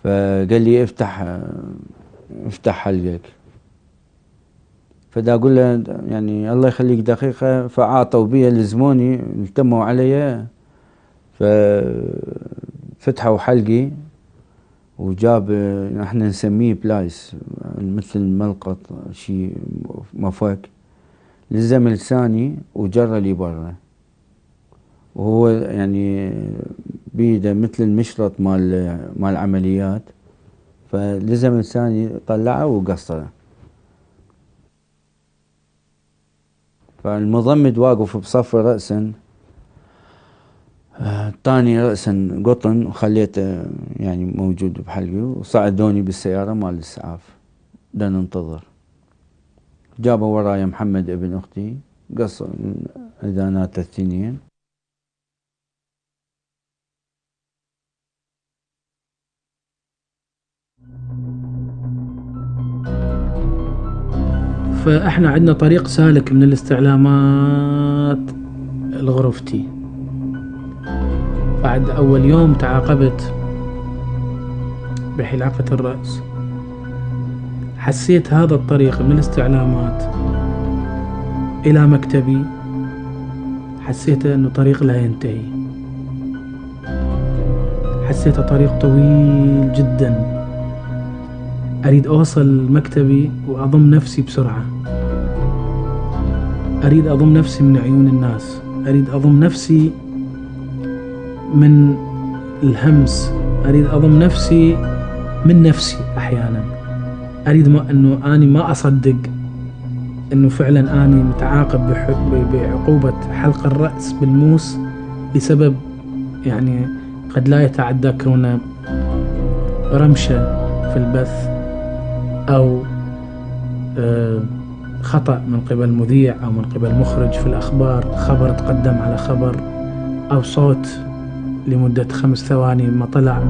فقال لي افتح حلقك. فدا اقول له يعني الله يخليك دقيقة. فعاطوا بي لزموني التموا علي، ففتحوا حلقي وجاب احنا نسميه بلايس مثل ملقط شيء مفك، لزم لساني وجر لي برا، وهو يعني بيده مثل المشرط مال عمليات. فلزم لساني طلعه وقصره. فالمضمد واقف بصف رأسا، طاني رأسا قطن وخليته يعني موجود بحلقي، وصعدوني بالسيارة مال الإسعاف دا ننتظر. جابوا ورايا محمد ابن أختي، قص إذانات الثنين. فاحنا عندنا طريق سالك من الاستعلامات لغرفتي. بعد أول يوم تعاقبت بحلاقة الرأس، حسيت هذا الطريق من الاستعلامات إلى مكتبي، حسيت أنه طريق لا ينتهي، حسيته طريق طويل جدا. أريد أوصل مكتبي وأضم نفسي بسرعة، أريد أضم نفسي من عيون الناس، أريد أضم نفسي من الهمس، أريد أضم نفسي من نفسي. أحيانا أريد أنه أني ما أصدق أنه فعلا أني متعاقب بعقوبة حلق الرأس بالموس بسبب يعني قد لا يتعدى كونه رمشة في البث أو خطأ من قبل مذيع أو من قبل مخرج في الأخبار، خبر تقدم على خبر، أو صوت لمدة 5 ثواني ما طلع.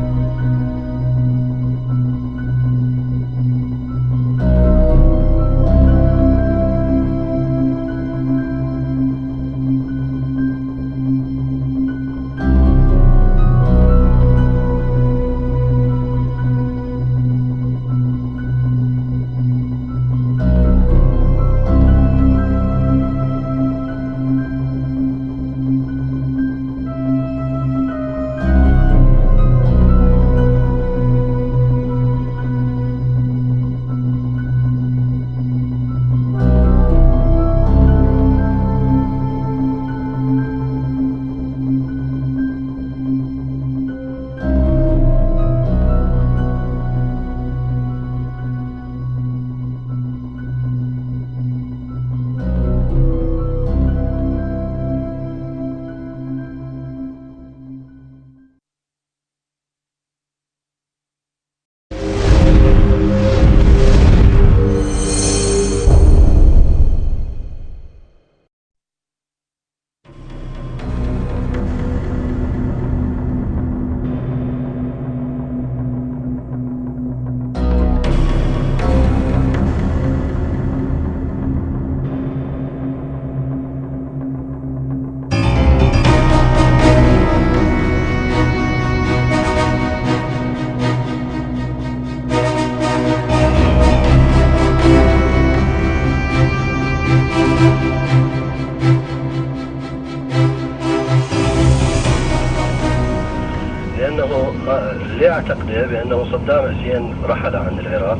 اللي أعتقده بأنه صدام حسين رحل عن العراق،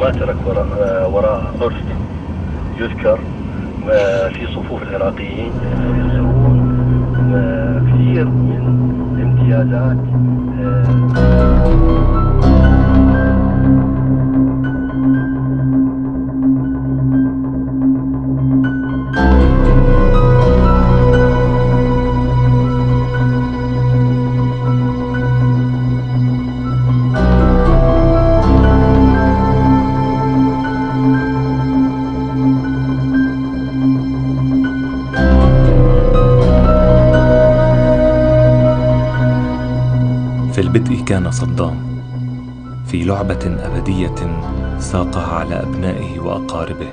ما ترك وراء إرث يذكر في صفوف العراقيين، يخسرون كثير من الامتيازات. في البدء كان صدام في لعبة أبدية ساقها على أبنائه وأقاربه.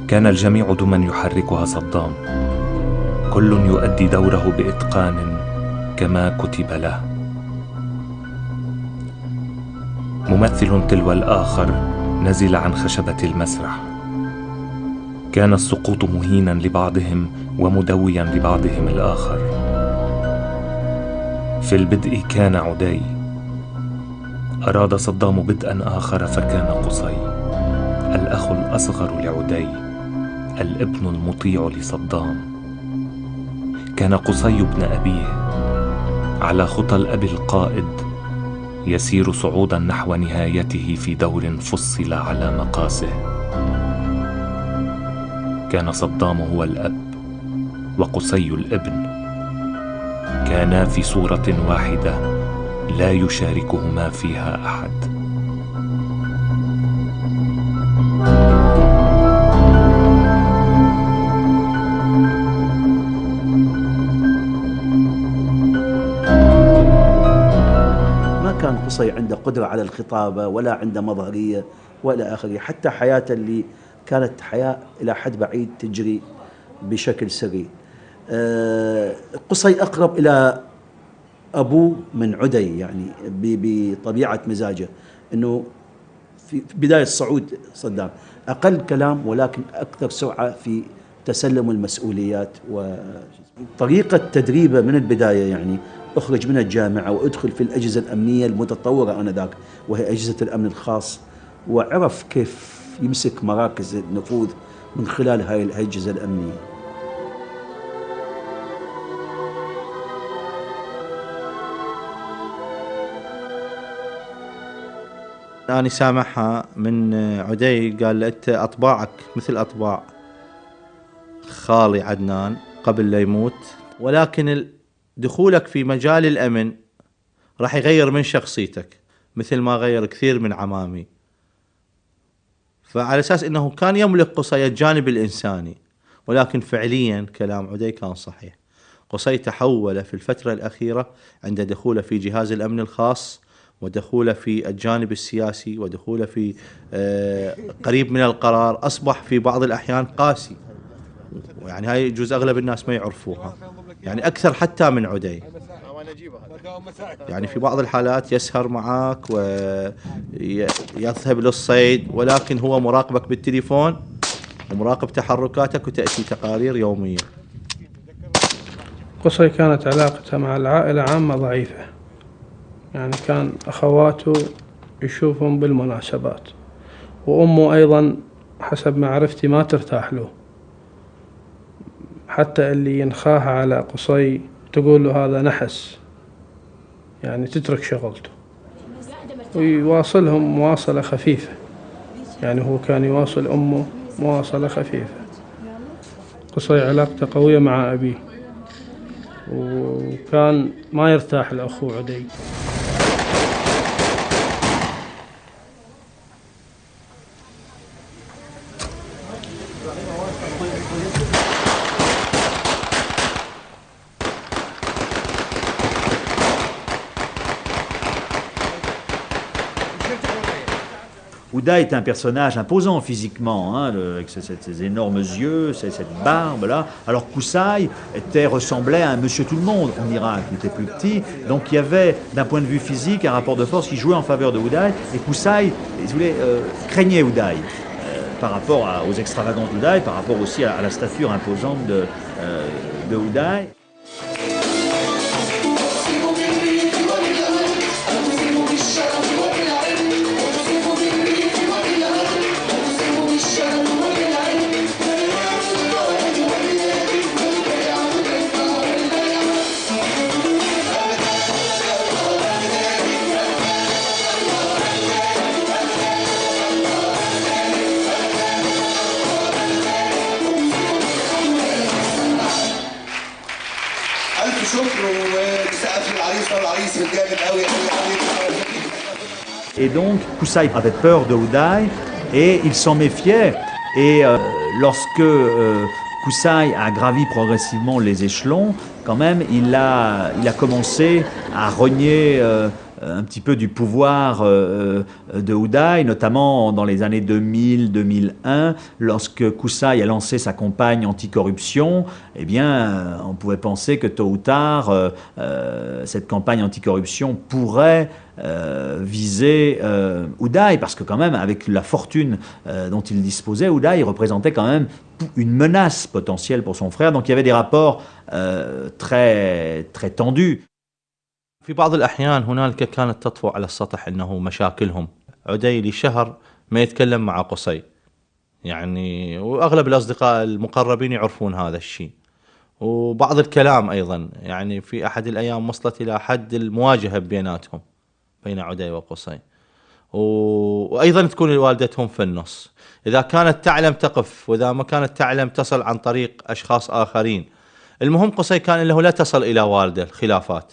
كان الجميع دما يحركها صدام، كل يؤدي دوره بإتقان كما كتب له. ممثل تلو الآخر نزل عن خشبة المسرح. كان السقوط مهينا لبعضهم ومدويا لبعضهم الآخر. في البدء كان عدي. أراد صدام بدءا آخر فكان قصي، الأخ الأصغر لعدي، الابن المطيع لصدام. كان قصي ابن أبيه على خطى الأب القائد، يسير صعودا نحو نهايته في دور فصل على مقاسه. كان صدام هو الأب وقصي الابن، كانا في صورة واحدة لا يشاركهما فيها أحد. ما كان قصي عنده قدرة على الخطابة ولا عنده مظهرية ولا آخره، حتى حياته اللي كانت حياة إلى حد بعيد تجري بشكل سري. قصي أقرب إلى أبوه من عدي، يعني بطبيعة مزاجه، أنه في بداية صعود صدام أقل كلام ولكن أكثر سرعة في تسلم المسؤوليات. وطريقة تدريبه من البداية يعني أخرج من الجامعة وأدخل في الأجهزة الأمنية المتطورة آنذاك وهي أجهزة الأمن الخاص، وعرف كيف يمسك مراكز النفوذ من خلال هاي الأجهزة الأمنية. أنا سامعها من عدي قال له أنت أطباعك مثل أطباع خالي عدنان قبل لا يموت، ولكن دخولك في مجال الأمن راح يغير من شخصيتك مثل ما غير كثير من عمامي. فعلى أساس أنه كان يملك قصي الجانب الإنساني، ولكن فعليا كلام عدي كان صحيح. قصي تحول في الفترة الأخيرة عند دخوله في جهاز الأمن الخاص ودخوله في الجانب السياسي ودخوله في قريب من القرار، أصبح في بعض الأحيان قاسي، يعني هاي يجوز أغلب الناس ما يعرفوها، يعني أكثر حتى من عدي. يعني في بعض الحالات يسهر معك ويذهب للصيد، ولكن هو مراقبك بالتليفون ومراقب تحركاتك وتأتي تقارير يومية. قصي كانت علاقته مع العائلة عامة ضعيفة، يعني كان أخواته يشوفهم بالمناسبات، وأمه أيضا حسب معرفتي ما ترتاح له، حتى اللي ينخاها على قصي تقول له هذا نحس، يعني تترك شغلته ويواصلهم مواصلة خفيفة. يعني هو كان يواصل أمه مواصلة خفيفة. قصي علاقته قوية مع أبيه، وكان ما يرتاح لأخوه عدي. Ouda est un personnage imposant physiquement, hein, avec ses énormes yeux, cette barbe-là. Alors Koussaï ressemblait à un monsieur tout le monde en Irak, il était plus petit. Donc il y avait, d'un point de vue physique, un rapport de force qui jouait en faveur de Oudaï. Et Koussaï, si vous voulez, craignait Oudaï par rapport aux extravagances d'Oudaï, par rapport aussi à la stature imposante de Oudaï. Et donc, Koussaï avait peur de Oudaï et il s'en méfiait. Et lorsque Koussaï a gravi progressivement les échelons, quand même, il a commencé à renier un petit peu du pouvoir de Oudaï, notamment dans les années 2000-2001, lorsque Koussaï a lancé sa campagne anticorruption. Eh bien, on pouvait penser que tôt ou tard, cette campagne anticorruption pourrait viser Oudaï, parce que quand même, avec la fortune dont il disposait, Oudaï représentait quand même une menace potentielle pour son frère. Donc il y avait des rapports très tendus. في بعض الأحيان هنالك كانت تطفو على السطح أنه مشاكلهم. عدي لشهر ما يتكلم مع قصي، يعني وأغلب الأصدقاء المقربين يعرفون هذا الشيء. وبعض الكلام أيضا، يعني في أحد الأيام وصلت إلى حد المواجهة بيناتهم بين عدي وقصي، وأيضا تكون والدتهم في النص. إذا كانت تعلم تقف، وإذا ما كانت تعلم تصل عن طريق أشخاص آخرين. المهم قصي كان له لا تصل إلى والده الخلافات.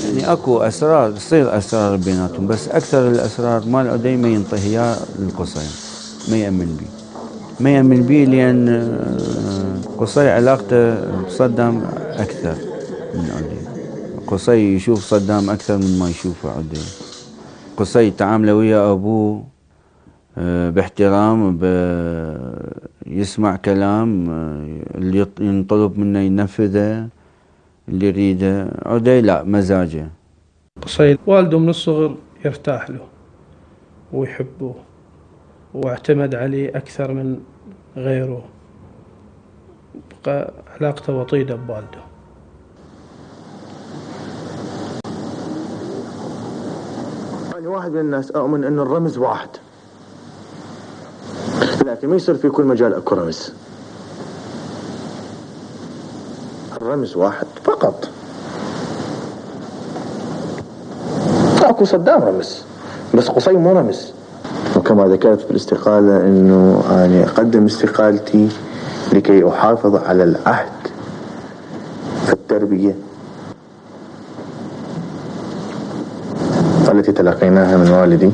يعني اكو اسرار، تصير اسرار بيناتهم، بس اكثر الاسرار مال عدي ما ينطيها القصي، ما يامن بيه، ما يامن بيه لان قصي علاقته بصدام اكثر من عدي. قصي يشوف صدام اكثر من ما يشوفه عدي. قصي تعامله ويا ابوه باحترام، يسمع كلام، اللي ينطلب منه ينفذه، اللي يريده. عدي لا، مزاجه. قصي والده من الصغر يرتاح له ويحبه واعتمد عليه أكثر من غيره، بقى علاقته وطيدة بوالده. أنا واحد من الناس أؤمن أن الرمز واحد، لكن ما يصير في كل مجال أكو رمز. الرمز واحد فقط. أكو صدام رمز، بس قصي مو رمز. وكما ذكرت في الاستقالة أنه أنا أقدم استقالتي لكي أحافظ على العهد في التربية التي تلقيناها من والدي.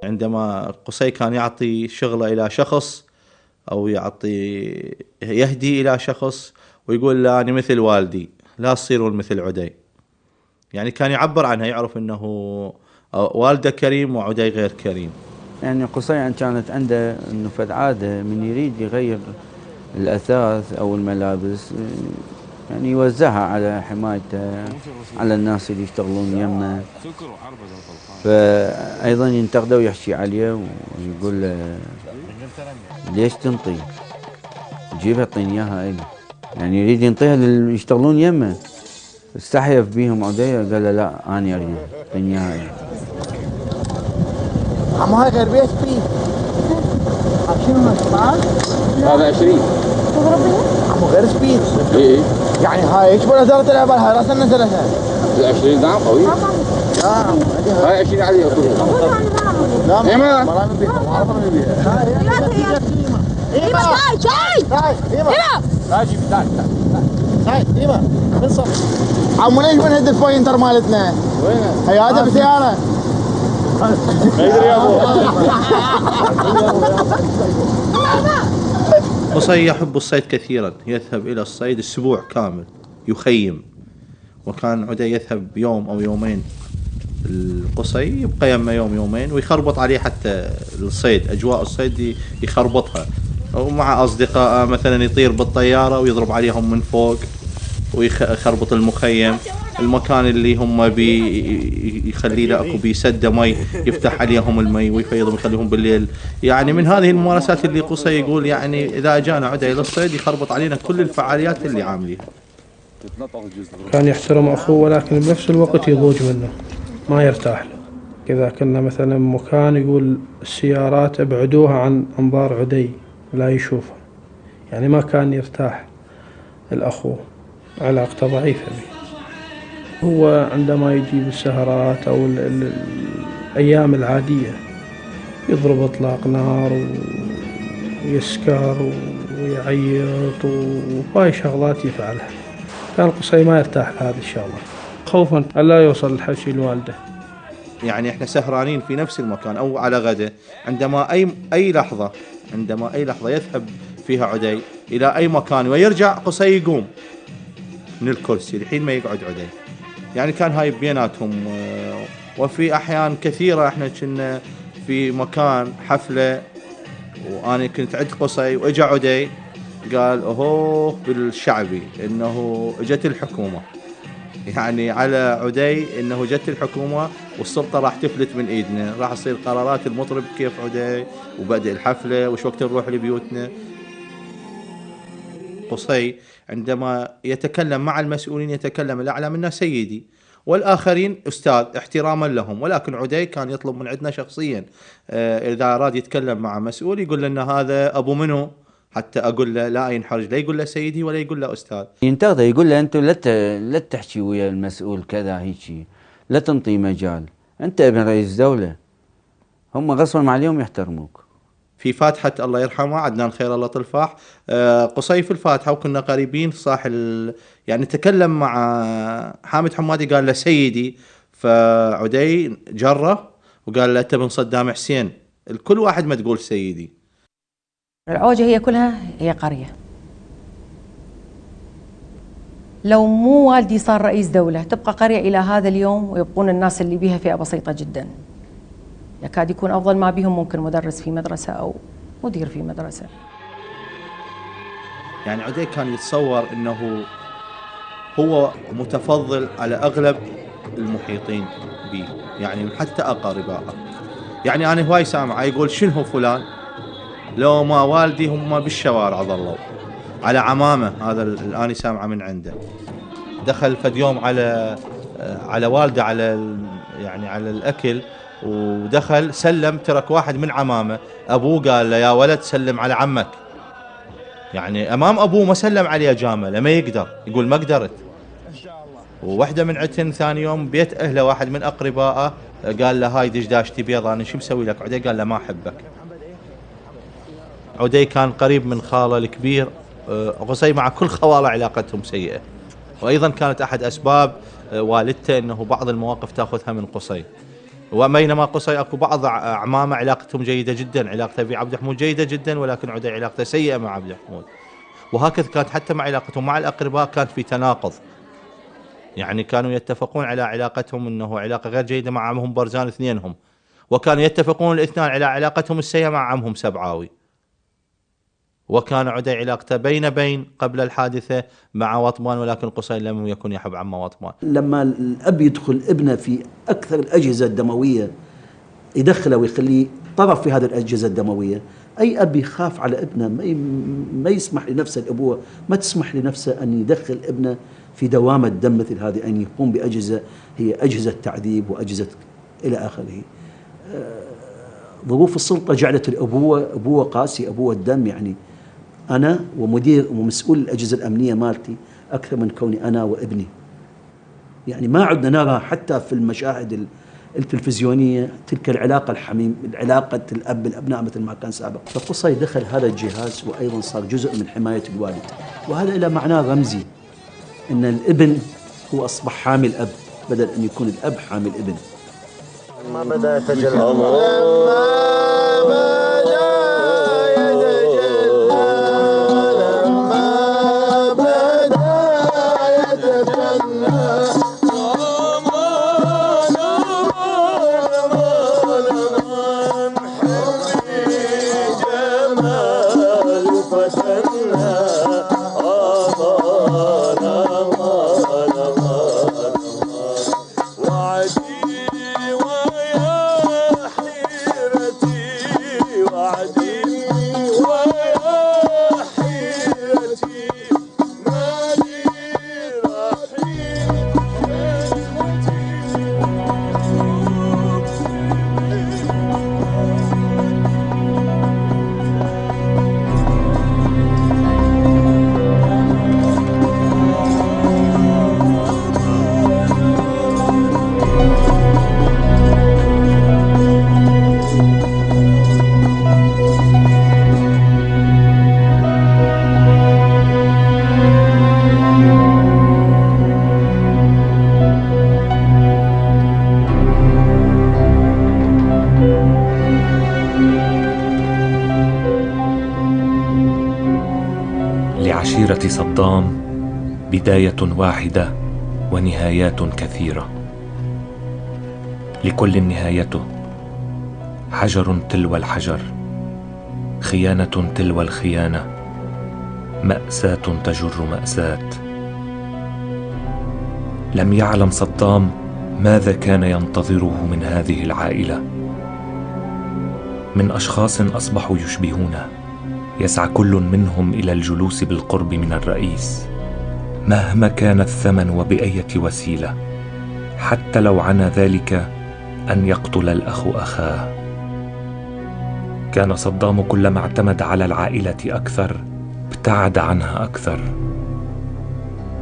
عندما قصي كان يعطي شغله إلى شخص أو يهدي إلى شخص ويقول لا أنا مثل والدي، لا تصيرون مثل عدي. يعني كان يعبر عنها، يعرف أنه والده كريم وعدي غير كريم. يعني قصي كانت عنده انه فد عاده من يريد يغير الاثاث او الملابس يعني يوزعها على حمايته، على الناس اللي يشتغلون يمه. فايضا ينتقده ويحكي عليه ويقول له ليش تنطي؟ جيبها اعطيني اياها الي. يعني يريد ينطيها اللي يشتغلون يمه. استحيف بيهم عدي، قال له لا انا اريد اعطيني اياها الي. عمو هاي غير بيت فيه. شنو معاك؟ هذا 20. عمو غير سبيد. اي يعني هاي ايش ولا زارت العبال هاي راسا نزلتها. ال 20 نعم قوي. هاي 20 عادية لا ايما ما رانا نبيها، ما عرفنا نبيها. ايما لا جيب هاي ايما من صف. عمو ليش بنهد البوينتر مالتنا؟ وينه؟ هي هذا بسيارة. ما يدري يا ابو. قصي يحب الصيد كثيرا، يذهب إلى الصيد أسبوع كامل يخيم. وكان عدي يذهب يوم أو يومين، القصي يبقى يمه يوم يومين ويخربط عليه حتى الصيد، أجواء الصيد يخربطها. ومع أصدقائه مثلا يطير بالطيارة ويضرب عليهم من فوق ويخربط المخيم. المكان اللي هم يخلي له اكو بيسده مي، يفتح عليهم المي ويفيضهم يخليهم بالليل. يعني من هذه الممارسات اللي قصي يقول يعني اذا اجانا عدي للصيد يخربط علينا كل الفعاليات اللي عامليها. كان يحترم اخوه ولكن بنفس الوقت يضوج منه، ما يرتاح له. اذا كنا مثلا مكان يقول السيارات ابعدوها عن انظار عدي لا يشوفها، يعني ما كان يرتاح الاخو، علاقته ضعيفة به. هو عندما يجي بالسهرات أو الأيام العادية يضرب إطلاق نار ويسكر ويعيط وهاي شغلات يفعلها. كان قصي ما يرتاح لهذه الشغلة خوفا ألا يوصل الحكي لوالده. يعني احنا سهرانين في نفس المكان أو على غده، عندما أي لحظة يذهب فيها عدي إلى أي مكان ويرجع قصي يقوم من الكرسي الحين ما يقعد عدي. يعني كان هاي بيناتهم. وفي أحيان كثيرة احنا كنا في مكان حفلة وأنا كنت عند قصي وإجا عدي قال أوه بالشعبي إنه جت الحكومة، يعني على عدي إنه جت الحكومة والسلطة راح تفلت من إيدنا، راح تصير قرارات المطرب كيف عدي وبدأ الحفلة وش وقت نروح لبيوتنا. قصي عندما يتكلم مع المسؤولين يتكلم الأعلى منا سيدي والآخرين أستاذ احتراما لهم، ولكن عدي كان يطلب من عندنا شخصيا إذا أراد يتكلم مع مسؤول يقول لنا هذا أبو منو، حتى أقول له لا ينحرج، لا يقول له سيدي ولا يقول له أستاذ. ينتقده، يقول له أنت لا تحكي ويا المسؤول كذا هيك، لا تنطي مجال، أنت ابن رئيس دولة، هم غصبا عليهم يحترموك. في فاتحة الله يرحمه عدنان خير الله طلفاح، قصي في الفاتحة وكنا قريبين صاح يعني تكلم مع حامد حمادي قال له سيدي، فعدي جره وقال له أنت بن صدام حسين، الكل واحد ما تقول سيدي. العوجة هي كلها هي قرية. لو مو والدي صار رئيس دولة تبقى قرية إلى هذا اليوم، ويبقون الناس اللي بيها فئة بسيطة جدا، يكاد يكون أفضل ما بيهم ممكن مدرس في مدرسة أو مدير في مدرسة. يعني عدي كان يتصور أنه هو متفضل على أغلب المحيطين به، يعني حتى أقاربائه. يعني أنا هواي سامع يقول شنو فلان، لو ما والدي هم بالشوارع ظلوا على عمامه، هذا الآن سامعه من عنده. دخل فد يوم على والده يعني على الأكل، ودخل سلم، ترك واحد من عمامه، أبوه قال له يا ولد سلم على عمك، يعني أمام أبوه ما سلم عليه جامه لما يقدر، يقول ما قدرت. وواحدة من عتن ثاني يوم بيت أهله واحد من أقربائه قال له هاي دشداشتي بيضة أنا شو مسوي لك؟ عدي قال له ما أحبك. عدي كان قريب من خاله الكبير قصي، مع كل خواله علاقتهم سيئة، وأيضا كانت أحد أسباب والدته أنه بعض المواقف تأخذها من قصي. وبينما قصي أكو بعض أعمامه علاقتهم جيدة جدا، علاقته بعبد الحمود جيدة جدا، ولكن عدي علاقته سيئة مع عبد الحمود. وهكذا كانت حتى مع علاقتهم مع الأقرباء كانت في تناقض، يعني كانوا يتفقون على علاقتهم أنه علاقة غير جيدة مع عمهم برزان اثنينهم، وكانوا يتفقون الاثنان على علاقتهم السيئة مع عمهم سبعاوي. وكان عدي علاقته بين قبل الحادثة مع وطمان، ولكن قصي لم يكن يحب عمه وطمان. لما الأب يدخل ابنه في أكثر الأجهزة الدموية، يدخله ويخليه طرف في هذه الأجهزة الدموية، أي أب يخاف على ابنه، ما يسمح لنفسه، الأبوة ما تسمح لنفسه أن يدخل ابنه في دوامة دم مثل هذه، أن يقوم بأجهزة هي أجهزة تعذيب وأجهزة إلى آخره. ظروف السلطة جعلت الأبوة أبوة قاسية، أبوة الدم. يعني أنا ومدير ومسؤول الأجهزة الأمنية مالتي أكثر من كوني أنا وابني. يعني ما عدنا نرى حتى في المشاهد التلفزيونية تلك العلاقة الحميم، العلاقة الأب بالأبناء مثل ما كان سابق. فقصي دخل هذا الجهاز وأيضا صار جزء من حماية الوالد، وهذا إلى معناه رمزي أن الابن هو أصبح حامل أب بدل أن يكون الأب حامل ابن. ما بدأ يتجلى لعشيرة صدام بداية واحدة ونهايات كثيرة، لكل نهايته حجر تلو الحجر، خيانة تلو الخيانة، مأساة تجر مأساة. لم يعلم صدام ماذا كان ينتظره من هذه العائلة، من أشخاص أصبحوا يشبهونه، يسعى كل منهم إلى الجلوس بالقرب من الرئيس مهما كان الثمن وبأية وسيلة، حتى لو عنى ذلك أن يقتل الأخ أخاه. كان صدام كلما اعتمد على العائلة أكثر ابتعد عنها أكثر.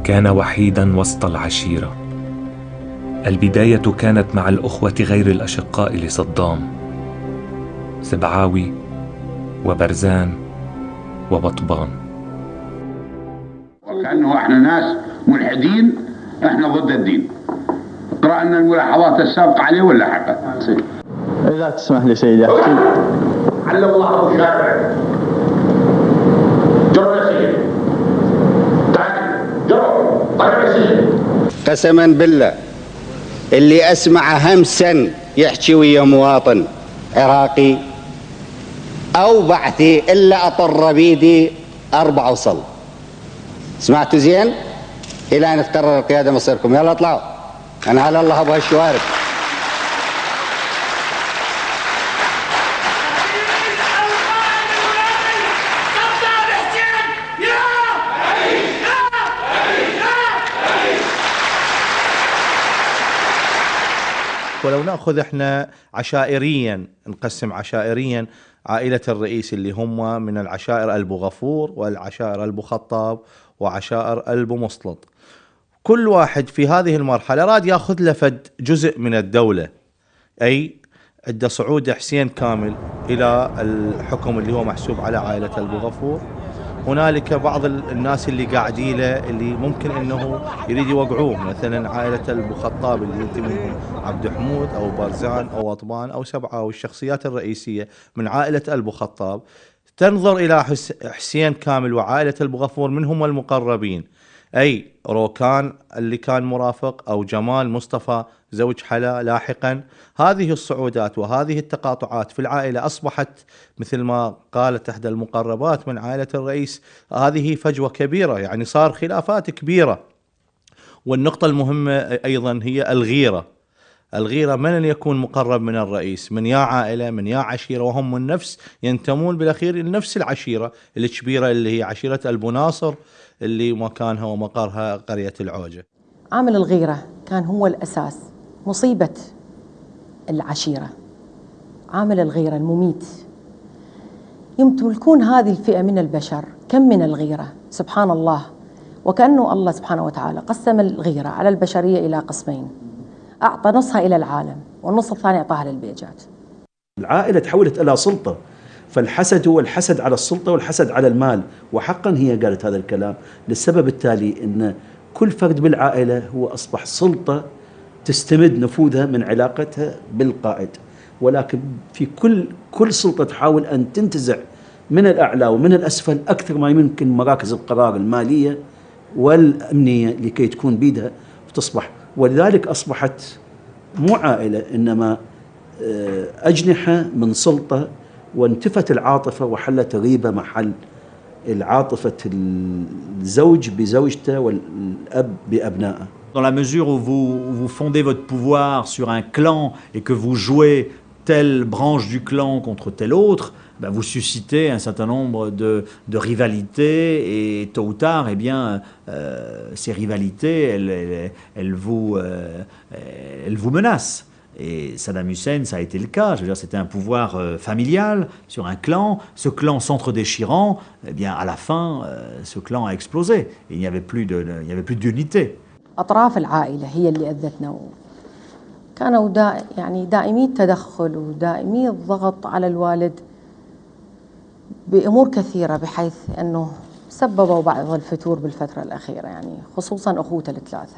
كان وحيدا وسط العشيرة. البداية كانت مع الأخوة غير الأشقاء لصدام، سبعاوي وبرزان وبطبان. وكأنه احنا ناس ملحدين، احنا ضد الدين. اقرأ لنا الملاحظات السابقة عليه ولا حقا؟ إذا تسمح لي سيدي أحكي. علم الله أبو شارع. جرب يا سيدي. تعال جرب. طيب يا سيدي. قسما بالله اللي أسمع همسا يحكي ويا مواطن عراقي أو بعثي إلا أطر بيدي 4 وصل. سمعتوا زين؟ إلى أن تقرر القيادة مصيركم. يلا اطلعوا. أنا على الله أبو هالشوارب. ولو نأخذ احنا عشائريا، نقسم عشائريا عائلة الرئيس اللي هم من العشائر ألبو غفور والعشائر ألبو خطاب وعشائر ألبو مسلط. كل واحد في هذه المرحلة راد ياخذ له فد جزء من الدولة، أي عند صعود حسين كامل إلى الحكم اللي هو محسوب على عائلة ألبو غفور، هنالك بعض الناس اللي قاعدين له اللي ممكن انه يريد يوقعوه، مثلا عائله ابو خطاب اللي ينتمي منهم عبد حمود او برزان او وطبان او سبعه، والشخصيات الرئيسيه من عائله ابو خطاب تنظر الى حسين كامل وعائله ابو غفور من هم المقربين، اي روكان اللي كان مرافق او جمال مصطفى زوج حلا لاحقا. هذه الصعودات وهذه التقاطعات في العائلة أصبحت مثل ما قالت إحدى المقربات من عائلة الرئيس، هذه فجوة كبيرة، يعني صار خلافات كبيرة. والنقطة المهمة أيضا هي الغيرة. الغيرة من يكون مقرب من الرئيس، من يا عائلة من يا عشيرة، وهم من نفس ينتمون بالأخير لنفس العشيرة الكبيرة اللي هي عشيرة ألبو ناصر اللي مكانها ومقرها قرية العوجة. عامل الغيرة كان هو الأساس، مصيبة العشيرة. عامل الغيرة المميت. يمتلكون هذه الفئة من البشر كم من الغيرة، سبحان الله. وكأنه الله سبحانه وتعالى قسم الغيرة على البشرية إلى قسمين، أعطى نصها إلى العالم والنص الثاني أعطاها للبيجات. العائلة تحولت إلى سلطة، فالحسد هو الحسد على السلطة والحسد على المال. وحقا هي قالت هذا الكلام للسبب التالي، أن كل فرد بالعائلة هو أصبح سلطة تستمد نفوذها من علاقتها بالقائد، ولكن في كل سلطة تحاول أن تنتزع من الأعلى ومن الأسفل أكثر ما يمكن مراكز القرار المالية والأمنية لكي تكون بيدها وتصبح. ولذلك أصبحت مو عائلة إنما أجنحة من سلطة، وانتفت العاطفة وحلت الريبة محل العاطفة الزوج بزوجته والأب بأبنائه. Dans la mesure où vous fondez votre pouvoir sur un clan et que vous jouez telle branche du clan contre telle autre, ben vous suscitez un certain nombre de rivalités, et tôt ou tard, eh bien, ces rivalités, elles vous menacent. Et Saddam Hussein, ça a été le cas. Je veux dire, c'était un pouvoir familial sur un clan. Ce clan s'entre-déchirant, eh bien, à la fin, ce clan a explosé. Et il n'y avait plus d'unité. أطراف العائلة هي اللي أذتنا، كانوا يعني دائمي التدخل ودائمي الضغط على الوالد بأمور كثيرة، بحيث أنه سببوا بعض الفتور بالفترة الأخيرة، يعني خصوصا أخوته الثلاثة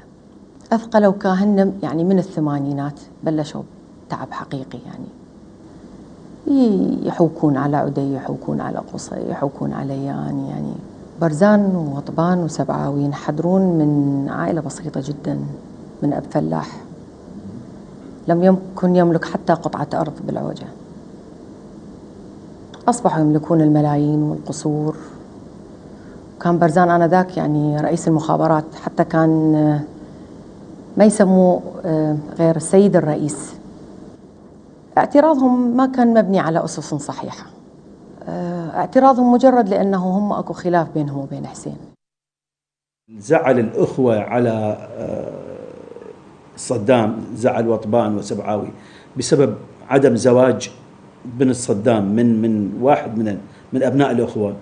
أثقلوا كاهن يعني من الثمانينات بلشوا تعب حقيقي، يعني يحوكون على عدي، يحوكون على قصي، يحوكون على يعني برزان وطبان وسبعاوي ينحدرون من عائلة بسيطة جدا من أب فلاح لم يكن يملك حتى قطعة أرض بالعوجة، أصبحوا يملكون الملايين والقصور. كان برزان آنذاك يعني رئيس المخابرات، حتى كان ما يسموه غير السيد الرئيس. اعتراضهم ما كان مبني على أسس صحيحة، اعتراضهم مجرد لأنه هم أكو خلاف بينهم وبين حسين. زعل الأخوة على صدام، زعل وطبان وسبعاوي بسبب عدم زواج بنت صدام من واحد من أبناء الأخوة،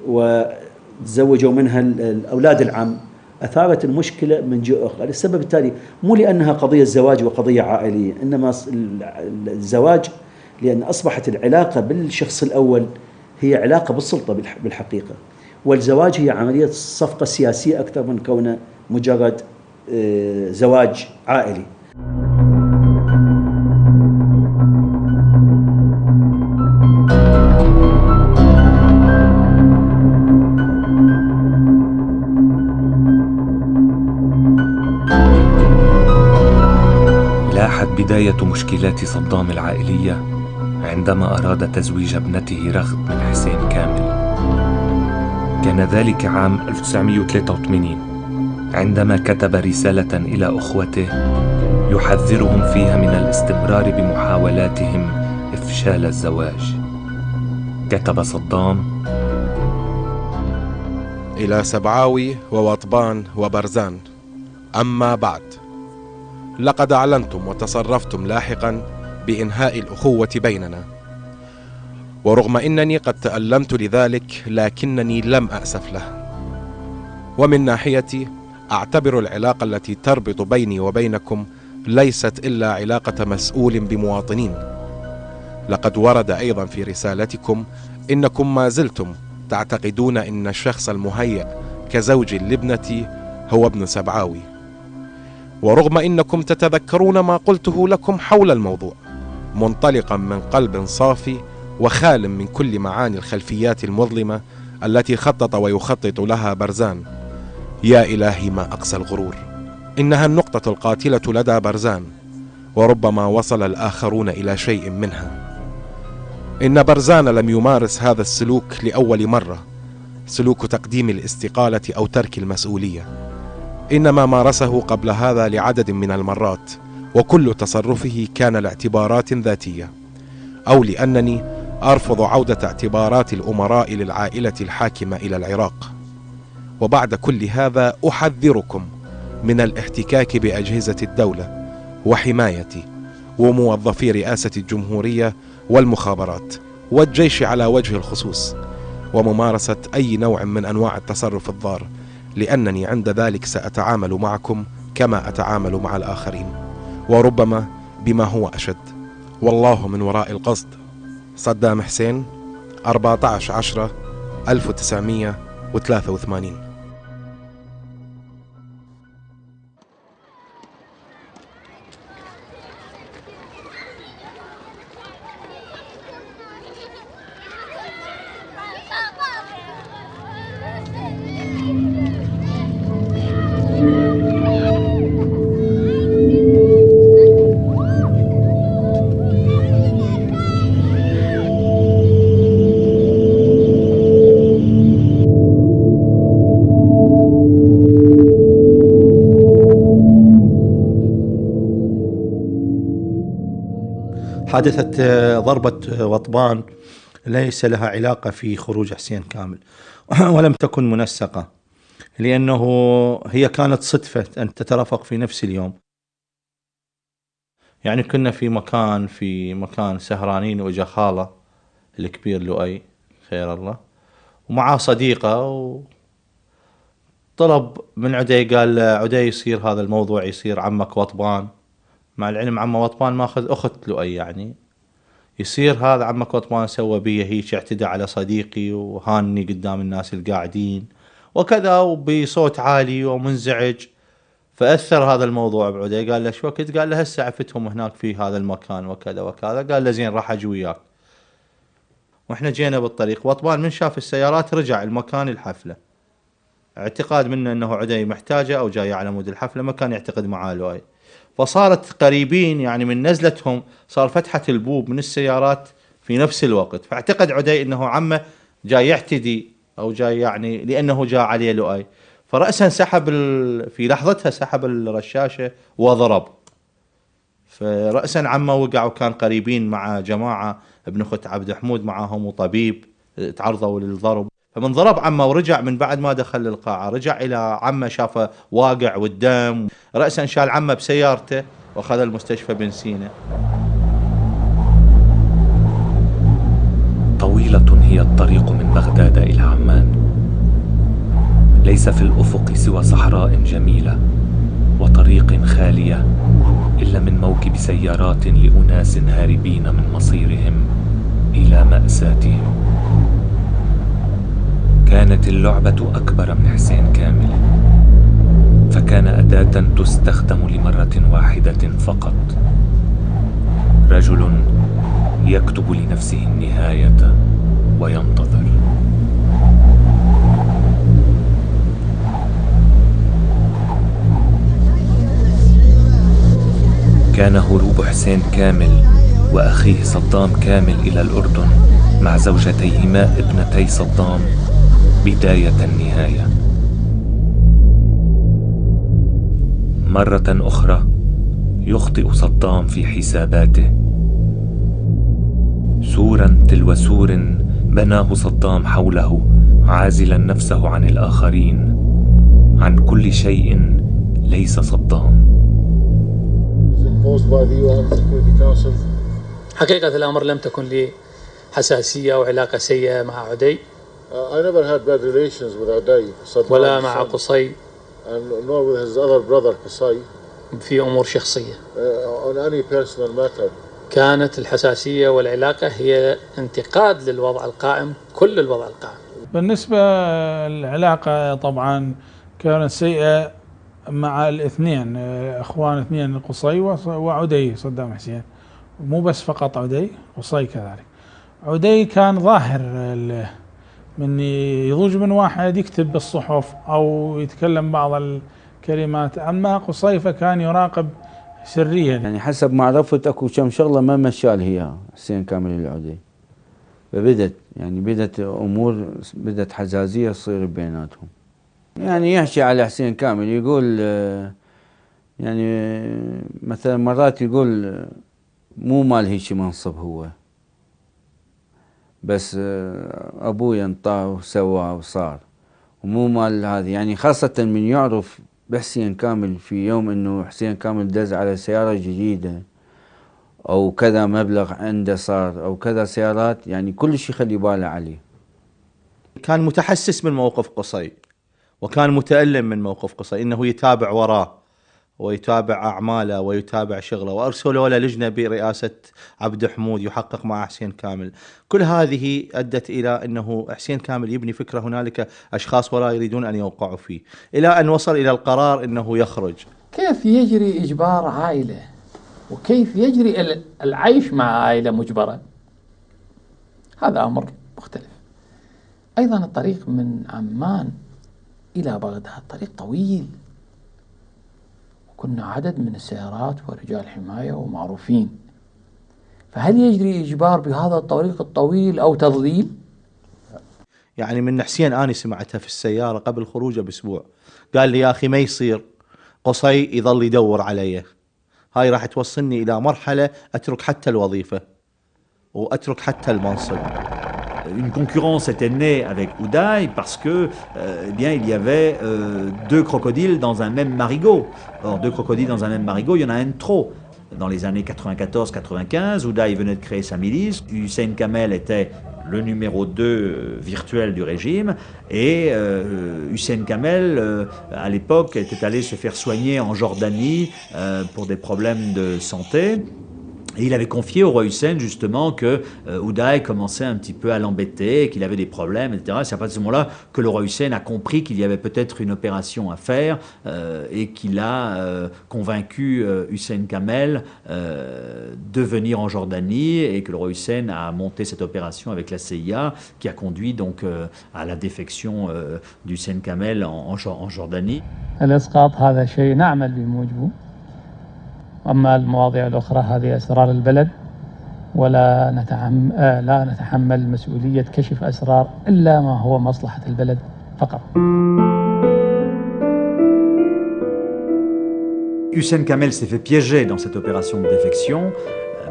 وتزوجوا منها الأولاد العم، أثارت المشكلة من جهة أخرى. السبب التالي مو لأنها قضية زواج وقضية عائلية، إنما الزواج لأن أصبحت العلاقة بالشخص الأول هي علاقة بالسلطة بالحقيقة، والزواج هي عملية صفقة سياسية أكثر من كونه مجرد زواج عائلي. لاحت بداية مشكلات صدام العائلية عندما أراد تزويج ابنته رغد من حسين كامل. كان ذلك عام 1983 عندما كتب رسالة إلى أخوته يحذرهم فيها من الاستمرار بمحاولاتهم إفشال الزواج. كتب صدام: إلى سبعاوي ووطبان وبرزان، أما بعد لقد أعلنتم وتصرفتم لاحقا بإنهاء الأخوة بيننا، ورغم أنني قد تألمت لذلك لكنني لم أأسف له. ومن ناحيتي أعتبر العلاقة التي تربط بيني وبينكم ليست إلا علاقة مسؤول بمواطنين. لقد ورد أيضا في رسالتكم إنكم ما زلتم تعتقدون أن الشخص المهيأ كزوج لابنتي هو ابن سبعاوي، ورغم إنكم تتذكرون ما قلته لكم حول الموضوع منطلقا من قلب صافي وخال من كل معاني الخلفيات المظلمة التي خطط ويخطط لها برزان. يا إلهي ما أقسى الغرور، إنها النقطة القاتلة لدى برزان، وربما وصل الآخرون إلى شيء منها. إن برزان لم يمارس هذا السلوك لأول مرة، سلوك تقديم الاستقالة أو ترك المسؤولية، إنما مارسه قبل هذا لعدد من المرات، وكل تصرفه كان لاعتبارات ذاتية، أو لأنني أرفض عودة اعتبارات الأمراء للعائلة الحاكمة إلى العراق. وبعد كل هذا أحذركم من الاحتكاك بأجهزة الدولة وحماية وموظفي رئاسة الجمهورية والمخابرات والجيش على وجه الخصوص، وممارسة أي نوع من أنواع التصرف الضار، لأنني عند ذلك سأتعامل معكم كما أتعامل مع الآخرين، وربما بما هو أشد، والله من وراء القصد. صدام حسين، 14/10/1983. حادثة ضربة وطبان ليس لها علاقة في خروج حسين كامل ولم تكن منسقة، لأنه هي كانت صدفة أن تترافق في نفس اليوم. يعني كنا في مكان سهرانين، وإجا خاله الكبير لؤي خير الله ومعاه صديقة، وطلب من عدي، قال عدي يصير هذا الموضوع يصير عمك وطبان، مع العلم عم وطبان ماخذ أخت لؤي، يعني يصير هذا عمك وطبان سوى بي هيك، اعتدى على صديقي وهاني قدام الناس القاعدين وكذا، وبصوت عالي ومنزعج. فأثر هذا الموضوع بعدي، قال له شو وقت؟ قال له هسه عفتهم هناك في هذا المكان وكذا وكذا. قال له زين راح أجي وياك. واحنا جينا بالطريق، وطبان من شاف السيارات رجع المكان الحفلة، اعتقاد منه انه عدي محتاجة او جاي على مود الحفلة، ما كان يعتقد معاه لؤي. فصارت قريبين، يعني من نزلتهم صار فتحة البوب من السيارات في نفس الوقت، فاعتقد عدي انه عمه جاي يعتدي او جاي يعني لانه جاء عليه لؤي، فرأسا سحب في لحظتها سحب الرشاشة وضرب. فرأسا عمه وقع، وكان قريبين مع جماعة ابن اخت عبد حمود معاهم وطبيب تعرضوا للضرب. فمن ضرب عمه ورجع من بعد ما دخل القاعة، رجع إلى عمه شافه واقع والدم، رأسا شال عمه بسيارته وأخذ المستشفى بن سينا. طويلة هي الطريق من بغداد إلى عمان. ليس في الأفق سوى صحراء جميلة وطريق خالية إلا من موكب سيارات لأناس هاربين من مصيرهم إلى مأساتهم. كانت اللعبة أكبر من حسين كامل، فكان أداة تستخدم لمرة واحدة فقط. رجل يكتب لنفسه النهاية وينتظر. كان هروب حسين كامل وأخيه صدام كامل إلى الأردن مع زوجتيهما ابنتي صدام بداية النهاية. مرة أخرى يخطئ صدام في حساباته. سورا تلو سور بناه صدام حوله، عازلا نفسه عن الآخرين، عن كل شيء ليس صدام. حقيقة الأمر لم تكن لي حساسية أو علاقة سيئة مع عدي I never had bad relations with Uday, Saddam, ولا مع قصي and nor with his other brother Qusay, في أمور شخصية. on any personal matter. كانت الحساسية والعلاقة هي انتقاد للوضع القائم، كل الوضع القائم. بالنسبة العلاقة طبعا كانت سيئة مع الاثنين، اخوان اثنين، قصي وعدي صدام حسين. مو بس فقط عدي، قصي كذلك. عدي كان ظاهر من يضوج من واحد يكتب بالصحف او يتكلم بعض الكلمات، اما قصي فكان يراقب سريا. يعني حسب ما عرفت اكو كم شغله ما مشال هي حسين كامل العودي، بدت امور، بدت حزازيه تصير بيناتهم. يعني يحكي على حسين كامل يقول يعني مثلا مرات يقول مو مال هيك منصب هو، بس ابوي انطاه وسواه وصار، ومو مال هذه. يعني خاصة من يعرف بحسين كامل في يوم انه حسين كامل دز على سيارة جديدة او كذا مبلغ عنده صار او كذا سيارات، يعني كل شيء يخلي باله عليه. كان متحسس من موقف قصي، وكان متألم من موقف قصي، انه يتابع وراه ويتابع أعماله ويتابع شغله، وأرسلوا له لجنة برئاسة عبد حمود يحقق مع حسين كامل. كل هذه أدت إلى أنه حسين كامل يبني فكرة هنالك أشخاص وراء يريدون أن يوقعوا فيه، إلى أن وصل إلى القرار أنه يخرج. كيف يجري إجبار عائلة وكيف يجري العيش مع عائلة مجبرة؟ هذا أمر مختلف. أيضا الطريق من عمان إلى بغداد طريق طويل، كنا عدد من السيارات ورجال حماية ومعروفين، فهل يجري إجبار بهذا الطريق الطويل أو تضليل؟ يعني من حسين أنا سمعتها في السيارة قبل خروجه بأسبوع، قال لي يا أخي ما يصير قصي يظل يدور علي، هاي راح توصلني إلى مرحلة أترك حتى الوظيفة وأترك حتى المنصب. Une concurrence était née avec Uday parce que eh bien, il y avait deux crocodiles dans un même marigot. Or, deux crocodiles dans un même marigot, il y en a un de trop. Dans les années 94-95, Uday venait de créer sa milice. Hussein Kamel était le numéro 2 virtuel du régime. Et Hussein Kamel, à l'époque, était allé se faire soigner en Jordanie pour des problèmes de santé. Et il avait confié au roi Hussein justement que Uday commençait un petit peu à l'embêter, qu'il avait des problèmes, etc. C'est à partir de ce moment-là que le roi Hussein a compris qu'il y avait peut-être une opération à faire et qu'il a convaincu Hussein Kamel de venir en Jordanie, et que le roi Hussein a monté cette opération avec la CIA qui a conduit donc à la défection d'Hussein Kamel en Jordanie. الإسقاط هذا شيء نعمل بموجبه. أما المواضيع الأخرى هذه أسرار البلد، ولا نتحمل مسؤولية كشف أسرار إلا ما هو مصلحة البلد فقط. Hussein Kamel s'est fait piéger dans cette opération de défection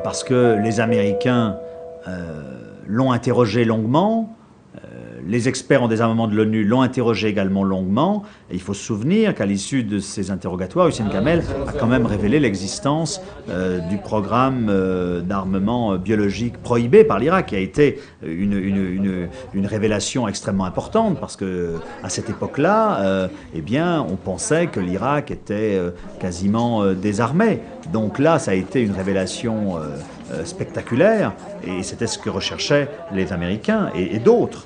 parce que les Américains l'ont interrogé longuement, Les experts en désarmement de l'ONU l'ont interrogé également longuement. Et il faut se souvenir qu'à l'issue de ces interrogatoires, Hussein Kamel a quand même révélé l'existence du programme d'armement biologique prohibé par l'Irak, qui a été une révélation extrêmement importante, parce que à cette époque-là, eh bien, on pensait que l'Irak était quasiment désarmé. Donc là, ça a été une révélation spectaculaire, et c'était ce que recherchaient les Américains et d'autres,